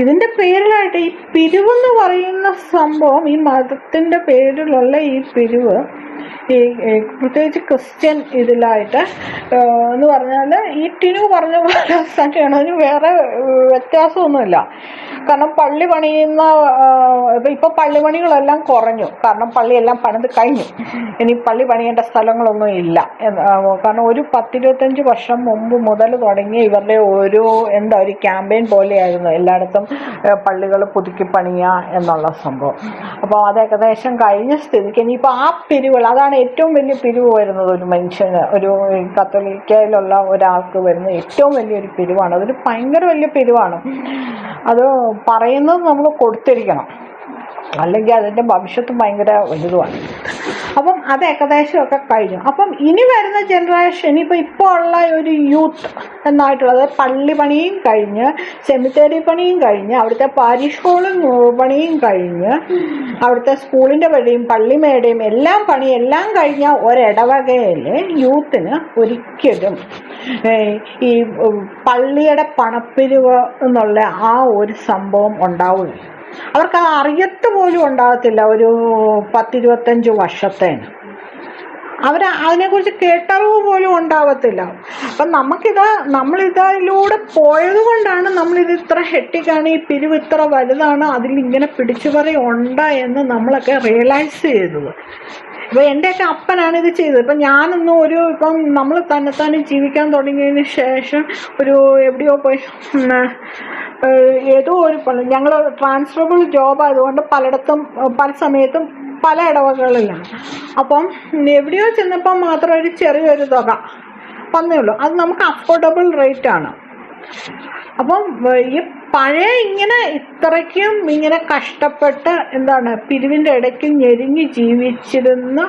[SPEAKER 1] ഇതിൻ്റെ പേരിലായിട്ട് ഈ പിരിവെന്ന് പറയുന്ന സംഭവം, ഈ മതത്തിൻ്റെ പേരിലുള്ള ഈ പിരിവ്, ഈ പ്രത്യേകിച്ച് ക്രിസ്ത്യൻ ഇതിലായിട്ട് എന്ന് പറഞ്ഞാൽ ഈ ടിനു പറഞ്ഞ പോലെ തന്നെയാണ്, അതിന് വേറെ വ്യത്യാസമൊന്നുമില്ല. കാരണം പള്ളി പണിയുന്ന ഇപ്പം പള്ളിപണികളെല്ലാം കുറഞ്ഞു, കാരണം പള്ളിയെല്ലാം പണിത് കഴിഞ്ഞു. ഇനി പള്ളി പണിയേണ്ട സ്ഥലങ്ങളൊന്നും ഇല്ല. കാരണം ഒരു 10-25 വർഷം മുമ്പ് മുതൽ തുടങ്ങിയ ഇവരുടെ ഒരു ഒരു ക്യാമ്പയിൻ പോലെയായിരുന്നു എല്ലായിടത്തും പള്ളികൾ പുതുക്കി പണിയുക എന്നുള്ള സംഭവം. അപ്പോൾ അത് ഏകദേശം കഴിഞ്ഞ സ്ഥിതിക്ക് ഇനിയിപ്പോൾ ആ പിരിവുകൾ, അതാണ് ഏറ്റവും വലിയ പിരിവ് വരുന്നത് ഒരു മനുഷ്യന്, ഒരു കത്തോലിക്കയിലുള്ള ഒരാൾക്ക് വരുന്ന ഏറ്റവും വലിയൊരു പിരിവാണ്. അതൊരു ഭയങ്കര വലിയ പിരിവാണ്. അത് പറയുന്നത് നമ്മൾ കൊടുത്തിരിക്കണം, അല്ലെങ്കിൽ അതിൻ്റെ ഭവിഷ്യത്ത് ഭയങ്കര വലുതുമാണ്. അപ്പം അത് ഏകദേശമൊക്കെ കഴിഞ്ഞു. അപ്പം ഇനി വരുന്ന ജനറേഷൻ ഇപ്പോൾ ഉള്ള ഒരു യൂത്ത് എന്നായിട്ടുള്ളത് പള്ളി പണിയും കഴിഞ്ഞ്, സെമിത്തേരി പണിയും കഴിഞ്ഞ്, അവിടുത്തെ പാരിഷ് ഹോളും പണിയും കഴിഞ്ഞ്, അവിടുത്തെ സ്കൂളിൻ്റെ പണിയും പള്ളിമേടയും എല്ലാം കഴിഞ്ഞ ഒരിടവകയിൽ യൂത്തിന് ഒരിക്കലും ഈ പള്ളിയുടെ പണപ്പിരിവ് എന്നുള്ള ആ ഒരു സംഭവം ഉണ്ടാവുകയില്ല. അവർക്കത് അറിയത്ത് പോലും ഉണ്ടാകത്തില്ല. ഒരു 10-25 വർഷത്തേന് അതിനെക്കുറിച്ച് കേട്ടറിവ് പോലും ഉണ്ടാവത്തില്ല. അപ്പം നമ്മളിതിലൂടെ പോയത് കൊണ്ടാണ് നമ്മളിത് ഇത്ര ഹെട്ടിക്കാണ്, ഈ പിരിവ് ഇത്ര വലുതാണ്, അതിലിങ്ങനെ പിടിച്ചുപറി ഉണ്ട് എന്ന് നമ്മളൊക്കെ റിയലൈസ് ചെയ്തത്. ഇപ്പം എൻ്റെയൊക്കെ അപ്പനാണ് ഇത് ചെയ്തത്. ഇപ്പം ഞാനൊന്നും ഇപ്പം നമ്മൾ തന്നെത്താനെ ജീവിക്കാൻ തുടങ്ങിയതിന് ശേഷം എവിടെയോ പോയി ഏതോ ഒരു ഞങ്ങൾ ട്രാൻസ്ഫറബിൾ ജോബ് ആയതുകൊണ്ട് പല സമയത്തും പല ഇടവകളിലാണ്. അപ്പം എവിടെയോ ചെന്നപ്പോൾ മാത്രം ഒരു ചെറിയൊരു തുക വന്നേ ഉള്ളൂ. അത് നമുക്ക് അഫോർഡബിൾ റേറ്റാണ്. അപ്പം ഈ പഴയ ഇത്രയ്ക്കും കഷ്ടപ്പെട്ട് പിരിവിൻ്റെ ഇടയ്ക്ക് ഞെരുങ്ങി ജീവിച്ചിരുന്ന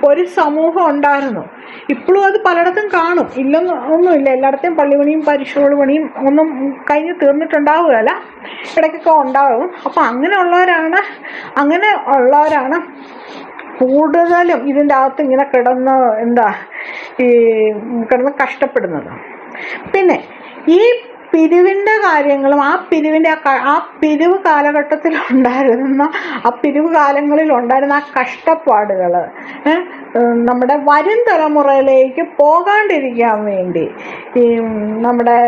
[SPEAKER 1] ഒരു സമൂഹം ഉണ്ടായിരുന്നു. ഇപ്പോഴും അത് പലയിടത്തും കാണും, ഒന്നുമില്ല, എല്ലായിടത്തെയും പള്ളിപണിയും പരിശോധന പണിയും ഒന്നും കഴിഞ്ഞ് തീർന്നിട്ടുണ്ടാവുകയല്ല, ഇടയ്ക്കൊക്കെ ഉണ്ടാവും. അപ്പം അങ്ങനെയുള്ളവരാണ് കൂടുതലും ഇതിൻ്റെ അകത്ത് കിടന്ന് കഷ്ടപ്പെടുന്നത്. പിന്നെ ഈ പിരിവിൻ്റെ കാര്യങ്ങളും ആ പിരിവ് കാലഘട്ടത്തിലുണ്ടായിരുന്ന പിരിവ് കാലങ്ങളിലുണ്ടായിരുന്ന ആ കഷ്ടപ്പാടുകൾ നമ്മുടെ വരും തലമുറയിലേക്ക് പോകാണ്ടിരിക്കാൻ വേണ്ടി നമ്മുടെ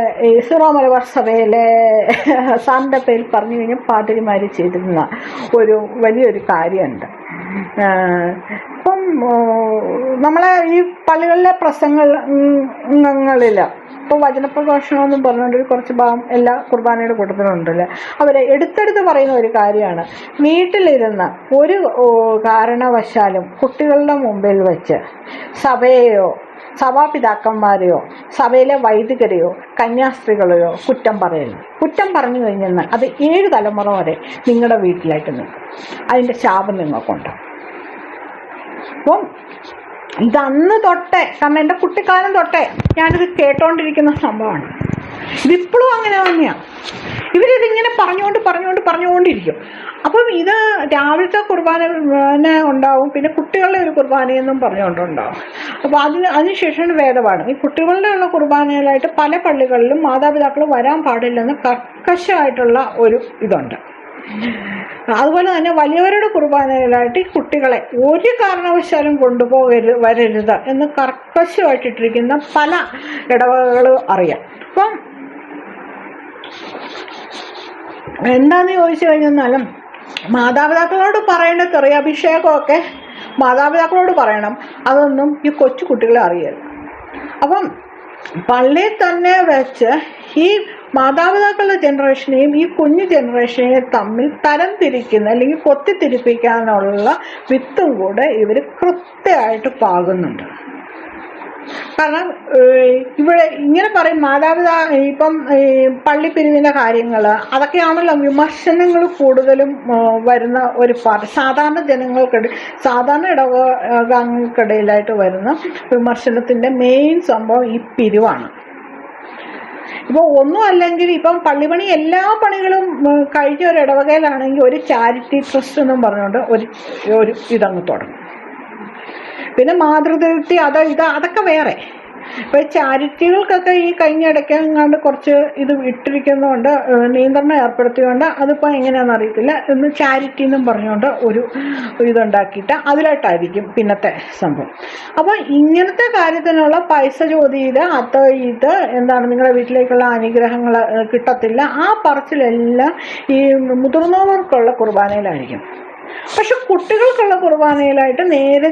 [SPEAKER 1] സീറോ മലബാർ സഭയിലെ സാറിൻ്റെ പേരിൽ പറഞ്ഞു കഴിഞ്ഞാൽ പാതിരിമാർ ചെയ്തിരുന്ന വലിയൊരു കാര്യമുണ്ട്. ഇപ്പം നമ്മളെ ഈ പള്ളികളിലെ പ്രസംഗങ്ങളിൽ ഇപ്പോൾ വചനപ്രഘോഷണമെന്നും പറഞ്ഞുകൊണ്ട് കുറച്ച് ഭാഗം എല്ലാ കുർബാനയുടെ കൂട്ടത്തിലുണ്ടല്ലോ, അവരെ എടുത്തെടുത്ത് പറയുന്ന ഒരു കാര്യമാണ്, വീട്ടിലിരുന്ന് ഒരു കാരണവശാലും കുട്ടികളുടെ മുമ്പിൽ വെച്ച് സഭയെയോ സഭാപിതാക്കന്മാരെയോ സഭയിലെ വൈദികരെയോ കന്യാസ്ത്രീകളെയോ കുറ്റം പറഞ്ഞു കഴിഞ്ഞാൽ അത് 7 തലമുറ വരെ നിങ്ങളുടെ വീട്ടിലായിട്ട് നിൽക്കും. അതിൻ്റെ ശാപം നിങ്ങൾക്കുണ്ട്. അപ്പം ഇതന്ന് തൊട്ടേ, കാരണം എൻ്റെ കുട്ടിക്കാലം തൊട്ടേ ഞാനിത് കേട്ടോണ്ടിരിക്കുന്ന സംഭവമാണ്. ഇതിപ്പോഴും അങ്ങനെ തന്നെയാണ്. ഇവരിതിങ്ങനെ പറഞ്ഞുകൊണ്ടിരിക്കും. അപ്പം ഇത് രാവിലത്തെ കുർബാന ഉണ്ടാവും, പിന്നെ കുട്ടികളുടെ ഒരു കുർബാനയെന്നും പറഞ്ഞുകൊണ്ടുണ്ടാവും. അപ്പോൾ അതിനുശേഷമാണ് വേദപാഠം. ഈ കുട്ടികളുടെ ഉള്ള കുർബാനയിലായിട്ട് പല പള്ളികളിലും മാതാപിതാക്കൾ വരാൻ പാടില്ലെന്ന് കർക്കശമായിട്ടുള്ള ഒരു ഇതുണ്ട്. അതുപോലെ തന്നെ വലിയവരുടെ കുർബാനയിലായിട്ട് ഈ കുട്ടികളെ ഒരു കാരണവശാലും വരരുത് എന്ന് കർക്കശമായിട്ടിട്ടിരിക്കുന്ന പല ഇടവകകളും അറിയാം. അപ്പം എന്താന്ന് ചോദിച്ചു കഴിഞ്ഞാലും മാതാപിതാക്കളോട് പറയേണ്ട തെറിയാഭിഷേകമൊക്കെ മാതാപിതാക്കളോട് പറയണം. അതൊന്നും ഈ കൊച്ചു കുട്ടികളെ അറിയരുത്. അപ്പം പള്ളിയിൽ തന്നെ വെച്ച് ഈ മാതാപിതാക്കളുടെ ജനറേഷനെയും ഈ കുഞ്ഞു ജനറേഷനെയും തമ്മിൽ തരം തിരിക്കുന്ന അല്ലെങ്കിൽ കൊത്തിത്തിരിപ്പിക്കാനുള്ള വിത്തും കൂടെ ഇവർ കൃത്യമായിട്ട് പാകുന്നുണ്ട്. കാരണം ഇവിടെ ഇങ്ങനെ പറയും ഇപ്പം പള്ളിപ്പിരിവിൻ്റെ കാര്യങ്ങൾ അതൊക്കെയാണല്ലോ വിമർശനങ്ങൾ കൂടുതലും വരുന്ന ഒരു പാർട്ട്. സാധാരണ ഇടവകൾക്കിടയിലായിട്ട് വരുന്ന വിമർശനത്തിൻ്റെ മെയിൻ സംഭവം ഈ പിരിവാണ്. ഇപ്പോൾ ഒന്നും അല്ലെങ്കിൽ ഇപ്പം പള്ളിപ്പണി എല്ലാ പണികളും കഴിഞ്ഞ ഒരു ഇടവകയിലാണെങ്കിൽ ഒരു ചാരിറ്റി ട്രസ്റ്റ് എന്നും പറഞ്ഞുകൊണ്ട് ഒരു ഇതങ്ങ് തുടങ്ങും. പിന്നെ മാതൃദൈവത്തി അതൊക്കെ വേറെ. ഇപ്പോൾ ചാരിറ്റികൾക്കൊക്കെ ഈ കഴിഞ്ഞ ഇടയ്ക്ക് എങ്ങാണ്ട് കുറച്ച് ഇത് ഇട്ടിരിക്കുന്നതുകൊണ്ട് നിയന്ത്രണം ഏർപ്പെടുത്തിക്കൊണ്ട് അതിപ്പോൾ എങ്ങനെയാണെന്ന് അറിയത്തില്ല, ഇന്ന് ചാരിറ്റി എന്നും പറഞ്ഞുകൊണ്ട് ഒരു ഇതുണ്ടാക്കിയിട്ട് അതിലായിട്ടായിരിക്കും പിന്നത്തെ സംഭവം. അപ്പോൾ ഇങ്ങനത്തെ കാര്യത്തിനുള്ള പൈസ ചോദിയത് നിങ്ങളുടെ വീട്ടിലേക്കുള്ള അനുഗ്രഹങ്ങൾ കിട്ടത്തില്ല, ആ പറച്ചിലെല്ലാം ഈ മുതിർന്നവർക്കുള്ള കുർബാനയിലായിരിക്കും. പക്ഷെ കുട്ടികൾക്കുള്ള കുർബാനയിലായിട്ട് നേരെ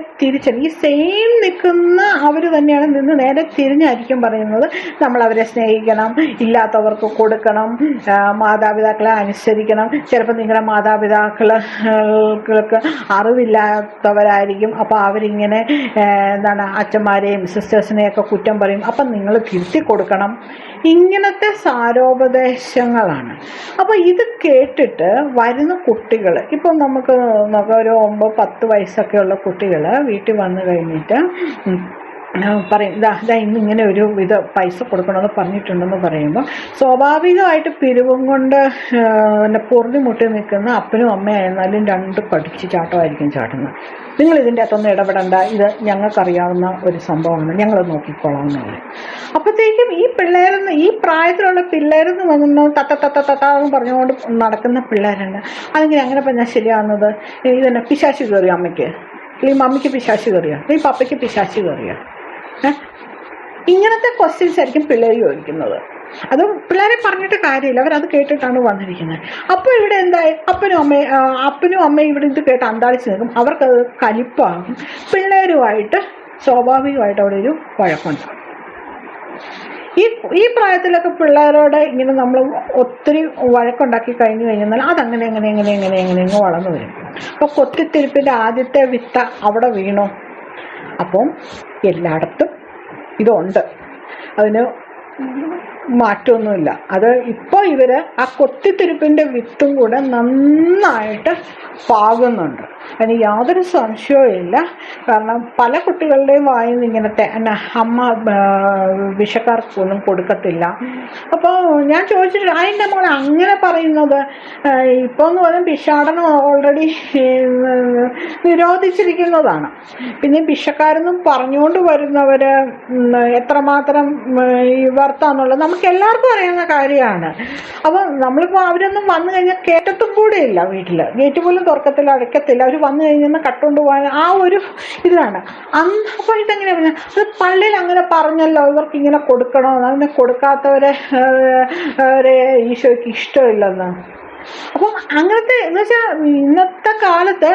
[SPEAKER 1] ഈ സെയിം നിൽക്കുന്ന അവർ തന്നെയാണ് നിന്ന് നേരെ തിരിഞ്ഞായിരിക്കും പറയുന്നത്. നമ്മൾ അവരെ സ്നേഹിക്കണം, ഇല്ലാത്തവർക്ക് കൊടുക്കണം, മാതാപിതാക്കളെ അനുസരിക്കണം. ചിലപ്പോൾ നിങ്ങളുടെ മാതാപിതാക്കൾക്ക് അറിവില്ലാത്തവരായിരിക്കും, അപ്പോൾ അവരിങ്ങനെ അച്ഛന്മാരെയും സിസ്റ്റേഴ്സിനെയൊക്കെ കുറ്റം പറയും, അപ്പം നിങ്ങൾ തിരുത്തി കൊടുക്കണം. ഇങ്ങനത്തെ സാരോപദേശങ്ങളാണ്. അപ്പോൾ ഇത് കേട്ടിട്ട് വരുന്ന കുട്ടികൾ, ഇപ്പം നമുക്ക് ഒരു 9-10 വയസ്സൊക്കെ ഉള്ള കുട്ടികൾ വീട്ടിൽ വന്നു കഴിഞ്ഞിട്ട് പറയും, ഇതാ ഇന്നിങ്ങനെ ഒരു ഇത് പൈസ കൊടുക്കണമെന്ന് പറഞ്ഞിട്ടുണ്ടെന്ന് പറയുമ്പോൾ സ്വാഭാവികമായിട്ട് പിരിവും കൊണ്ട് പൊറുതി മുട്ടി നിൽക്കുന്ന അപ്പനും അമ്മയായിരുന്നാലും രണ്ട് കടിച്ച് ചാട്ടമായിരിക്കും ചാട്ടുന്നത്. നിങ്ങൾ ഇതിൻ്റെ അകത്തൊന്നും ഇടപെടണ്ട, ഇത് ഞങ്ങൾക്കറിയാവുന്ന ഒരു സംഭവമാണ്, ഞങ്ങൾ നോക്കിക്കോളാം എന്നുള്ളത്. അപ്പോഴത്തേക്കും ഈ പ്രായത്തിലുള്ള പിള്ളേരെന്ന് വന്ന് തത്താന്ന് പറഞ്ഞുകൊണ്ട് നടക്കുന്ന പിള്ളേരുണ്ട്. അല്ലെങ്കിൽ അങ്ങനെ പറഞ്ഞാൽ ശരിയാവുന്നത് ഇതന്നെ പിശാശ് കയറിയ അമ്മയ്ക്ക്, അല്ലെങ്കിൽ മമ്മിക്ക് പിശാശ് കയറിയ, അല്ലെങ്കിൽ പപ്പയ്ക്ക് പിശാശ് കയറിയ, ഇങ്ങനത്തെ ക്വസ്റ്റ്യൻസ് ആയിരിക്കും പിള്ളേർ ചോദിക്കുന്നത്. അത് പിള്ളേരെ പറഞ്ഞിട്ട് കാര്യമില്ല, അവരത് കേട്ടിട്ടാണ് വന്നിരിക്കുന്നത്. അപ്പോൾ ഇവിടെ എന്തായി, അപ്പനും അമ്മയും ഇവിടെ ഇത് കേട്ട് അന്താളിച്ച് നിൽക്കും, അവർക്കത് കലിപ്പാകും. പിള്ളേരുമായിട്ട് സ്വാഭാവികമായിട്ട് അവിടെ ഒരു വഴക്കുണ്ടാകും. ഈ പ്രായത്തിലൊക്കെ പിള്ളേരോട് ഇങ്ങനെ നമ്മൾ ഒത്തിരി വഴക്കുണ്ടാക്കി കഴിഞ്ഞു കഴിഞ്ഞാൽ അതങ്ങനെ എങ്ങനെ വളർന്നു വരും. അപ്പോൾ കൊത്തിത്തിരിപ്പിൻ്റെ ആദ്യത്തെ വിത്ത അവിടെ വീണു. അപ്പം എല്ലായിടത്തും ഇതുണ്ട്, അതിന് മാറ്റമൊന്നുമില്ല. അത് ഇപ്പോൾ ഇവർ ആ കൊത്തിത്തിരിപ്പിൻ്റെ വിത്തും കൂടെ നന്നായിട്ട് പാകുന്നുണ്ട്, അതിന് യാതൊരു സംശയവും ഇല്ല. കാരണം പല കുട്ടികളുടെയും വായിൽ നിന്ന് ഇങ്ങനത്തെ അമ്മ വിഷക്കാർക്കൊന്നും കൊടുക്കത്തില്ല. അപ്പോൾ ഞാൻ ചോദിച്ചിട്ട് അതിൻ്റെ മോളെ അങ്ങനെ പറയുന്നത്, ഇപ്പോൾ എന്ന് പറഞ്ഞാൽ ഭിക്ഷാടനം ഓൾറെഡി നിരോധിച്ചിരിക്കുന്നതാണ്. പിന്നെ ഭിക്ഷക്കാരെന്നും പറഞ്ഞുകൊണ്ട് വരുന്നവർ എത്രമാത്രം വർത്താന്നുള്ളത് നമുക്ക് എല്ലാവർക്കും അറിയുന്ന കാര്യമാണ്. അപ്പോൾ നമ്മളിപ്പോൾ അവരൊന്നും വന്നു കഴിഞ്ഞാൽ കേട്ടത്തും കൂടെ ഇല്ല, വീട്ടിൽ ഗേറ്റ് പോലും തുറക്കത്തില്ല, അടയ്ക്കത്തില്ല. അവർ വന്നു കഴിഞ്ഞാൽ കട്ടുകൊണ്ട് പോകാൻ ആ ഒരു ഇതിലാണ്. അപ്പോൾ ഇതെങ്ങനെ പറഞ്ഞാൽ അത് പള്ളിയിൽ അങ്ങനെ പറഞ്ഞല്ലോ, ഇവർക്ക് ഇങ്ങനെ കൊടുക്കണോ, അങ്ങനെ കൊടുക്കാത്തവരെ ഈശോയ്ക്ക് ഇഷ്ടമില്ലെന്ന്. അപ്പം അങ്ങനത്തെ എന്ന് വെച്ചാൽ ഇന്നത്തെ കാലത്ത്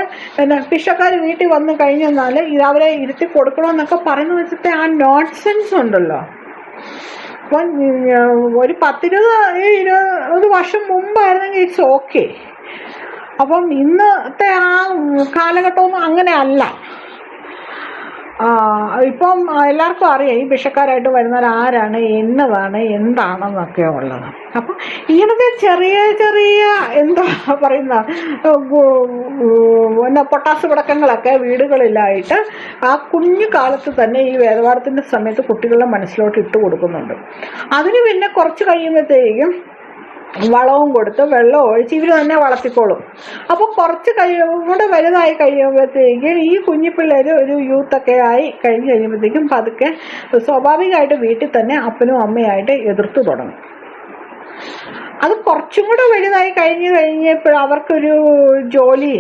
[SPEAKER 1] ഭിക്ഷക്കാർ വീട്ടിൽ വന്നു കഴിഞ്ഞെന്നാൽ അവരെ ഇരുത്തി കൊടുക്കണമെന്നൊക്കെ പറയുന്ന വെച്ചിട്ട് ആ നോൺസെൻസ് ഉണ്ടല്ലോ. അപ്പം ഒരു 10-20 വർഷം മുമ്പായിരുന്നെങ്കിൽ ഇറ്റ്സ് ഓക്കെ. അപ്പം ഇന്നത്തെ ആ കാലഘട്ടമൊന്നും അങ്ങനെ അല്ല. ഇപ്പം എല്ലാവർക്കും അറിയാം ഈ ഭിക്ഷക്കാരായിട്ട് വരുന്നവർ ആരാണ്, എന്നതാണ്, എന്താണെന്നൊക്കെ ഉള്ളത്. അപ്പം ഇങ്ങനത്തെ ചെറിയ എന്താ പറയുന്ന പൊട്ടാസ് പടക്കങ്ങളൊക്കെ വീടുകളിലായിട്ട് ആ കുഞ്ഞു കാലത്ത് തന്നെ ഈ വേദപാഠത്തിൻ്റെ സമയത്ത് കുട്ടികളുടെ മനസ്സിലോട്ട് ഇട്ട് കൊടുക്കുന്നുണ്ട്. അതിന് പിന്നെ കുറച്ച് കഴിയുമ്പോഴത്തേക്കും വളവും കൊടുത്ത് വെള്ളം ഒഴിച്ച് ഇവർ തന്നെ വളർത്തിക്കോളും. അപ്പോൾ കുറച്ച് കൂടെ വലുതായി കഴിയുമ്പോഴത്തേക്കും ഈ കുഞ്ഞിപ്പിള്ളേർ ഒരു യൂത്തൊക്കെ ആയി കഴിയുമ്പോഴത്തേക്കും പതുക്കെ സ്വാഭാവികമായിട്ട് വീട്ടിൽ തന്നെ അപ്പനും അമ്മയായിട്ട് എതിർത്ത് തുടങ്ങും. അത് കുറച്ചും കൂടെ വലുതായി കഴിഞ്ഞപ്പോൾ അവർക്കൊരു ജോലി,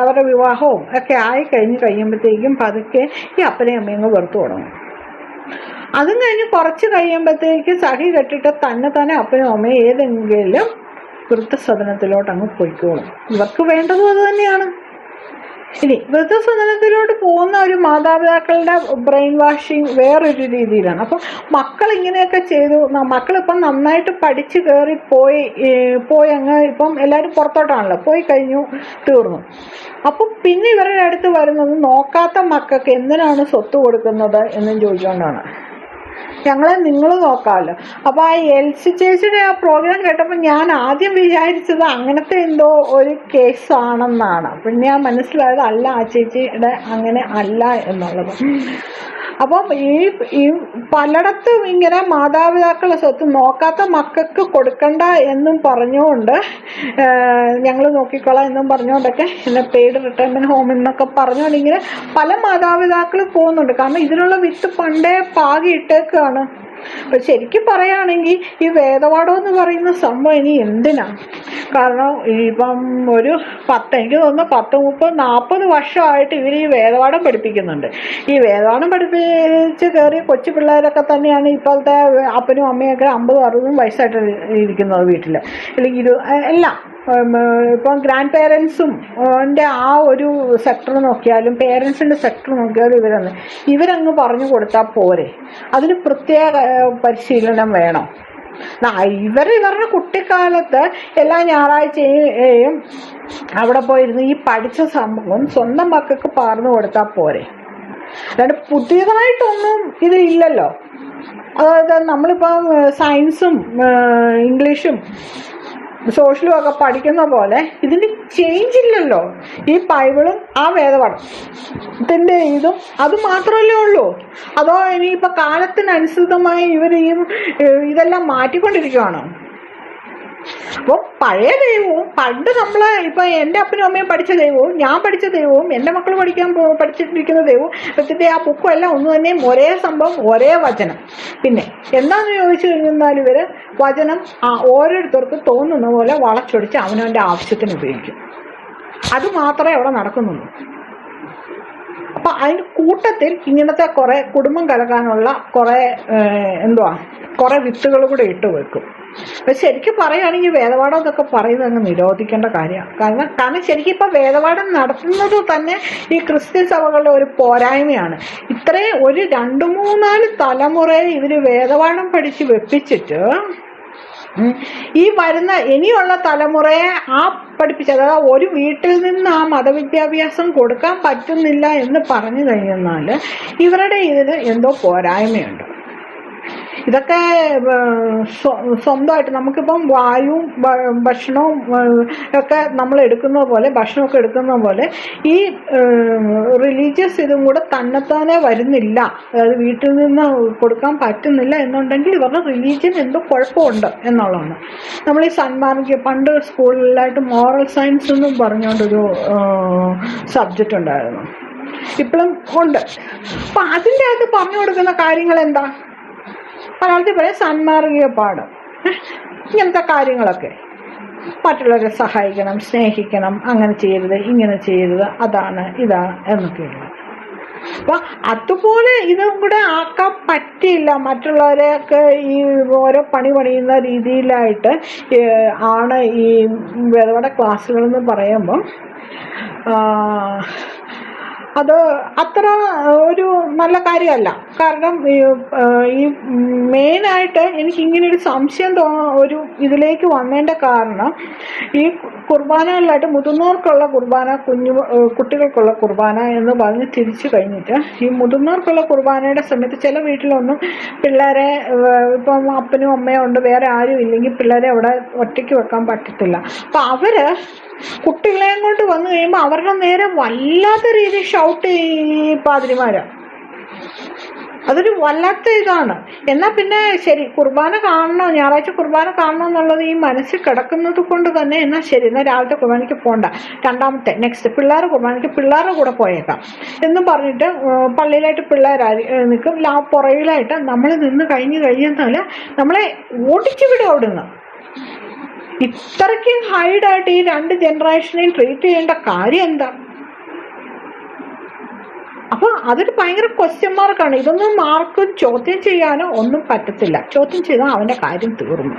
[SPEAKER 1] അവരുടെ വിവാഹവും ഒക്കെ ആയി കഴിയുമ്പോഴത്തേക്കും പതുക്കെ ഈ അപ്പനെയും അമ്മയും വെറുത്ത് തുടങ്ങും. അതും കഴിഞ്ഞ് കുറച്ച് കഴിയുമ്പോഴത്തേക്ക് സഹി കെട്ടിട്ട് തന്നെ അപ്പനും അമ്മയും ഏതെങ്കിലും വൃദ്ധസദനത്തിലോട്ട് അങ്ങ് പൊയ്ക്കോളും. ഇവർക്ക് വേണ്ടതും അത് തന്നെയാണ്. ഇനി വൃദ്ധസദനത്തിലോട്ട് പോകുന്ന ഒരു മാതാപിതാക്കളുടെ ബ്രെയിൻ വാഷിങ് വേറൊരു രീതിയിലാണ്. അപ്പം മക്കൾ ഇങ്ങനെയൊക്കെ ചെയ്തു, മക്കളിപ്പം നന്നായിട്ട് പഠിച്ച് കയറി പോയി അങ്ങ് ഇപ്പം എല്ലാവരും പുറത്തോട്ടാണല്ലോ, പോയി കഴിഞ്ഞു, തീർന്നു. അപ്പം പിന്നെ ഇവരുടെ അടുത്ത് വരുന്നത് നോക്കാത്ത മക്കൾക്ക് എന്തിനാണ് സ്വത്ത് കൊടുക്കുന്നത് എന്നും ചോദിച്ചുകൊണ്ടാണ്. ഞങ്ങളെ നിങ്ങൾ നോക്കാമല്ലോ. അപ്പോൾ ആ എൽസി ചേച്ചിയുടെ ആ പ്രോഗ്രാം കേട്ടപ്പോൾ ഞാൻ ആദ്യം വിചാരിച്ചത് അങ്ങനത്തെ എന്തോ ഒരു കേസാണെന്നാണ്. പിന്നെ ഞാൻ മനസ്സിലായത് അല്ല, ആ ചേച്ചിയുടെ അങ്ങനെ അല്ല എന്നുള്ളത്. അപ്പം ഈ പലയിടത്തും ഇങ്ങനെ മാതാപിതാക്കളുടെ സ്വത്ത് നോക്കാത്ത മക്കൾക്ക് കൊടുക്കണ്ട എന്നും പറഞ്ഞുകൊണ്ട് ഞങ്ങൾ നോക്കിക്കോളാം എന്നും പറഞ്ഞുകൊണ്ടൊക്കെ പെയ്ഡ് റിട്ടയർമെൻറ്റ് ഹോം എന്നൊക്കെ പറഞ്ഞുകൊണ്ട് ഇങ്ങനെ പല മാതാപിതാക്കൾ പോകുന്നുണ്ട്. കാരണം ഇതിനുള്ള വിത്ത് പണ്ടേ പാകിയിട്ടേക്കാണ്. അപ്പം ശരിക്കും പറയുകയാണെങ്കിൽ ഈ വേദപാഠം എന്ന് പറയുന്ന സംഭവം ഇനി എന്തിനാണ്? കാരണം ഇപ്പം ഒരു എനിക്ക് തോന്നുന്നു 10-30-40 വർഷമായിട്ട് ഇവർ ഈ വേദപാഠം പഠിപ്പിക്കുന്നുണ്ട്. ഈ വേദപാഠം പഠിപ്പിച്ച് കയറിയ കൊച്ചു പിള്ളേരൊക്കെ തന്നെയാണ് ഇപ്പോഴത്തെ അപ്പനും അമ്മയൊക്കെ 50-60 വയസ്സായിട്ട് ഇരിക്കുന്നത് വീട്ടിൽ. അല്ലെങ്കിൽ എല്ലാം ഇപ്പം ഗ്രാൻഡ് പേരൻസും ആ ഒരു സെക്ടർ നോക്കിയാലും പേരൻസിൻ്റെ സെക്ടർ നോക്കിയാലും ഇവരങ്ങ് പറഞ്ഞു കൊടുത്താൽ പോരെ, അതിന് പ്രത്യേക പരിശീലനം വേണം. ഇവരുടെ കുട്ടിക്കാലത്ത് എല്ലാ ഞായറാഴ്ചയും അവിടെ പോയിരുന്ന് ഈ പഠിച്ച സംഭവം സ്വന്തം മക്കൾക്ക് പകർന്നു കൊടുത്താൽ പോരെ. അല്ലാണ്ട് പുതിയതായിട്ടൊന്നും ഇത് ഇല്ലല്ലോ. അതായത് നമ്മളിപ്പം സയൻസും ഇംഗ്ലീഷും സോഷ്യലും ഒക്കെ പഠിക്കുന്ന പോലെ ഇതിന് ചേഞ്ച് ഇല്ലല്ലോ. ഈ ബൈബിളും ആ വേദപാഠത്തിൻ്റെ ഇതും അത് മാത്രമല്ലേ ഉള്ളൂ. അതോ ഇനിയിപ്പോൾ കാലത്തിനനുസൃതമായി ഇവർ ഇതെല്ലാം മാറ്റിക്കൊണ്ടിരിക്കുകയാണോ? അപ്പോൾ പഴയ ദൈവവും പണ്ട് നമ്മൾ ഇപ്പം എൻ്റെ അപ്പനും അമ്മയും പഠിച്ച ദൈവവും ഞാൻ പഠിച്ച ദൈവവും എൻ്റെ മക്കൾ പഠിച്ചിട്ടിരിക്കുന്ന ദൈവവും പ്രത്യേക ആ ബുക്കും എല്ലാം ഒന്നു തന്നെയും ഒരേ സംഭവം ഒരേ വചനം. പിന്നെ എന്താണെന്ന് ചോദിച്ചു കഴിഞ്ഞാൽ ഇവർ വചനം ഓരോരുത്തർക്ക് തോന്നുന്ന പോലെ വളച്ചൊടിച്ച് അവനവൻ്റെ ആവശ്യത്തിന് ഉപയോഗിക്കും. അത് മാത്രമേ അവിടെ നടക്കുന്നുള്ളൂ. അപ്പം അതിന് കൂട്ടത്തിൽ ഇങ്ങനത്തെ കുറേ കുടുംബം കലക്കാനുള്ള കുറേ വിത്തുകൾ കൂടെ ഇട്ട് വെക്കും. അപ്പം ശരിക്കും പറയുകയാണെങ്കിൽ വേദപാഠം എന്നൊക്കെ പറയുന്നത് അങ്ങ് നിരോധിക്കേണ്ട കാര്യമാണ്. കാരണം ശരിക്കും ഇപ്പം വേദപാഠം നടത്തുന്നത് തന്നെ ഈ ക്രിസ്ത്യൻ സഭകളുടെ ഒരു പോരായ്മയാണ്. ഇത്രയും ഒരു 2-3-4 തലമുറയെ ഇവർ വേദപാഠം പഠിച്ച് വെപ്പിച്ചിട്ട് ഈ വരുന്ന ഇനിയുള്ള തലമുറയെ പഠിപ്പിച്ചത്, അതായത് ഒരു വീട്ടിൽ നിന്ന് ആ മതവിദ്യാഭ്യാസം കൊടുക്കാൻ പറ്റുന്നില്ല എന്ന് പറഞ്ഞു കഴിഞ്ഞാൽ ഇവരുടെ ഇതിന് എന്തോ പോരായ്മയുണ്ട്. ഇതൊക്കെ സ്വന്തമായിട്ട് നമുക്കിപ്പം വായുവും ഭക്ഷണവും ഒക്കെ നമ്മൾ എടുക്കുന്ന പോലെ ഭക്ഷണമൊക്കെ എടുക്കുന്ന പോലെ ഈ റിലീജിയസ് ഇതും കൂടെ തന്നെത്താനെ വരുന്നില്ല. അതായത് വീട്ടിൽ നിന്ന് കൊടുക്കാൻ പറ്റുന്നില്ല എന്നുണ്ടെങ്കിൽ ഇവരുടെ റിലീജിയൻ എന്തോ കുഴപ്പമുണ്ട് എന്നുള്ളതാണ്. നമ്മൾ ഈ സന്മാർഗിക പണ്ട് സ്കൂളിലായിട്ട് മോറൽ സയൻസ് എന്നും പറഞ്ഞുകൊണ്ടൊരു സബ്ജക്റ്റ് ഉണ്ടായിരുന്നു, ഇപ്പോഴും ഉണ്ട്. അപ്പം അതിൻ്റെ അകത്ത് പറഞ്ഞു കൊടുക്കുന്ന കാര്യങ്ങൾ എന്താ? മലയാളത്തിൽ പറയാം സന്മാർഗിക പാഠം, ഇങ്ങനത്തെ കാര്യങ്ങളൊക്കെ. മറ്റുള്ളവരെ സഹായിക്കണം, സ്നേഹിക്കണം, അങ്ങനെ ചെയ്യരുത്, ഇങ്ങനെ ചെയ്യരുത്, അതാണ് ഇതാണ് എന്നൊക്കെയുള്ള. അപ്പം അതുപോലെ ഇതും കൂടെ ആക്കാൻ പറ്റില്ല. മറ്റുള്ളവരെയൊക്കെ ഈ ഓരോ പണിയുന്ന രീതിയിലായിട്ട് ആണ് ഈ വേദപാഠ ക്ലാസ്സുകളെന്ന് പറയുമ്പം അത് അത്ര ഒരു നല്ല കാര്യമല്ല. കാരണം ഈ മെയിനായിട്ട് എനിക്ക് ഇങ്ങനൊരു സംശയം ഒരു ഇതിലേക്ക് വന്നതിൻ്റെ കാരണം ഈ കുർബാനകളിലായിട്ട് മുതിർന്നവർക്കുള്ള കുർബാന, കുട്ടികൾക്കുള്ള കുർബാന എന്ന് പറഞ്ഞ് തിരിച്ചു കഴിഞ്ഞിട്ട് ഈ മുതിർന്നവർക്കുള്ള കുർബാനയുടെ സമയത്ത് ചില വീട്ടിലൊന്നും പിള്ളേരെ ഇപ്പം അപ്പനും അമ്മയും ഉണ്ട്, വേറെ ആരും ഇല്ലെങ്കിൽ പിള്ളേരെ അവിടെ ഒറ്റയ്ക്ക് വെക്കാൻ പറ്റത്തില്ല. അപ്പം അവർ കുട്ടികളെയും കൊണ്ട് വന്നു കഴിയുമ്പോൾ അവരുടെ നേരെ വല്ലാത്ത രീതിയിൽ ഷൗട്ട് ഈ പാതിരിമാരാണ്. അതൊരു വല്ലാത്ത ഇതാണ്. എന്നാൽ പിന്നെ ശരി, കുർബാന കാണണോ, ഞായറാഴ്ച കുർബാന കാണണോ എന്നുള്ളത് ഈ മനസ്സിൽ കിടക്കുന്നത് കൊണ്ട് തന്നെ എന്നാൽ ശരി, എന്നാൽ രാവിലത്തെ കുർബാനയ്ക്ക് പോകണ്ട, രണ്ടാമത്തെ നെക്സ്റ്റ് പിള്ളേരുടെ കുർബാനയ്ക്ക് പിള്ളേരുടെ കൂടെ പോയേക്കാം എന്നും പറഞ്ഞിട്ട് പള്ളിയിലായിട്ട് പിള്ളേരായി നിൽക്കും. പുറകിലായിട്ട് നമ്മൾ നിന്ന് കഴിഞ്ഞാൽ നമ്മളെ ഓടിച്ചു വിടും അവിടുന്ന്. ഇത്രയ്ക്ക് ഹൈഡായിട്ട് ഈ 2 ജനറേഷനെയും ട്രീറ്റ് ചെയ്യേണ്ട കാര്യം എന്താ? അപ്പോൾ അതൊരു ഭയങ്കര ക്വസ്റ്റ്യൻ മാർക്കാണ്. ഇതൊന്നും മാർക്ക് ചോദ്യം ചെയ്യാനോ ഒന്നും പറ്റത്തില്ല. ചോദ്യം ചെയ്താൽ അവൻ്റെ കാര്യം തീർന്നു.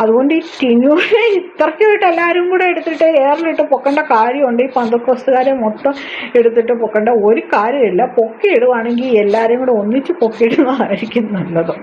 [SPEAKER 1] അതുകൊണ്ട് ഈ ടിനുവിനെ ഇത്രയ്ക്കായിട്ട് എല്ലാവരും കൂടെ എടുത്തിട്ട് എയറിലിട്ട് പൊക്കേണ്ട കാര്യമുണ്ട്. ഈ പന്തക്കോസ്തുകാരെ മൊത്തം എടുത്തിട്ട് പൊക്കേണ്ട ഒരു കാര്യമില്ല. പൊക്കിയിടുവാണെങ്കിൽ എല്ലാവരും കൂടെ ഒന്നിച്ച് പൊക്കിയിടുന്നതായിരിക്കും നല്ലത്.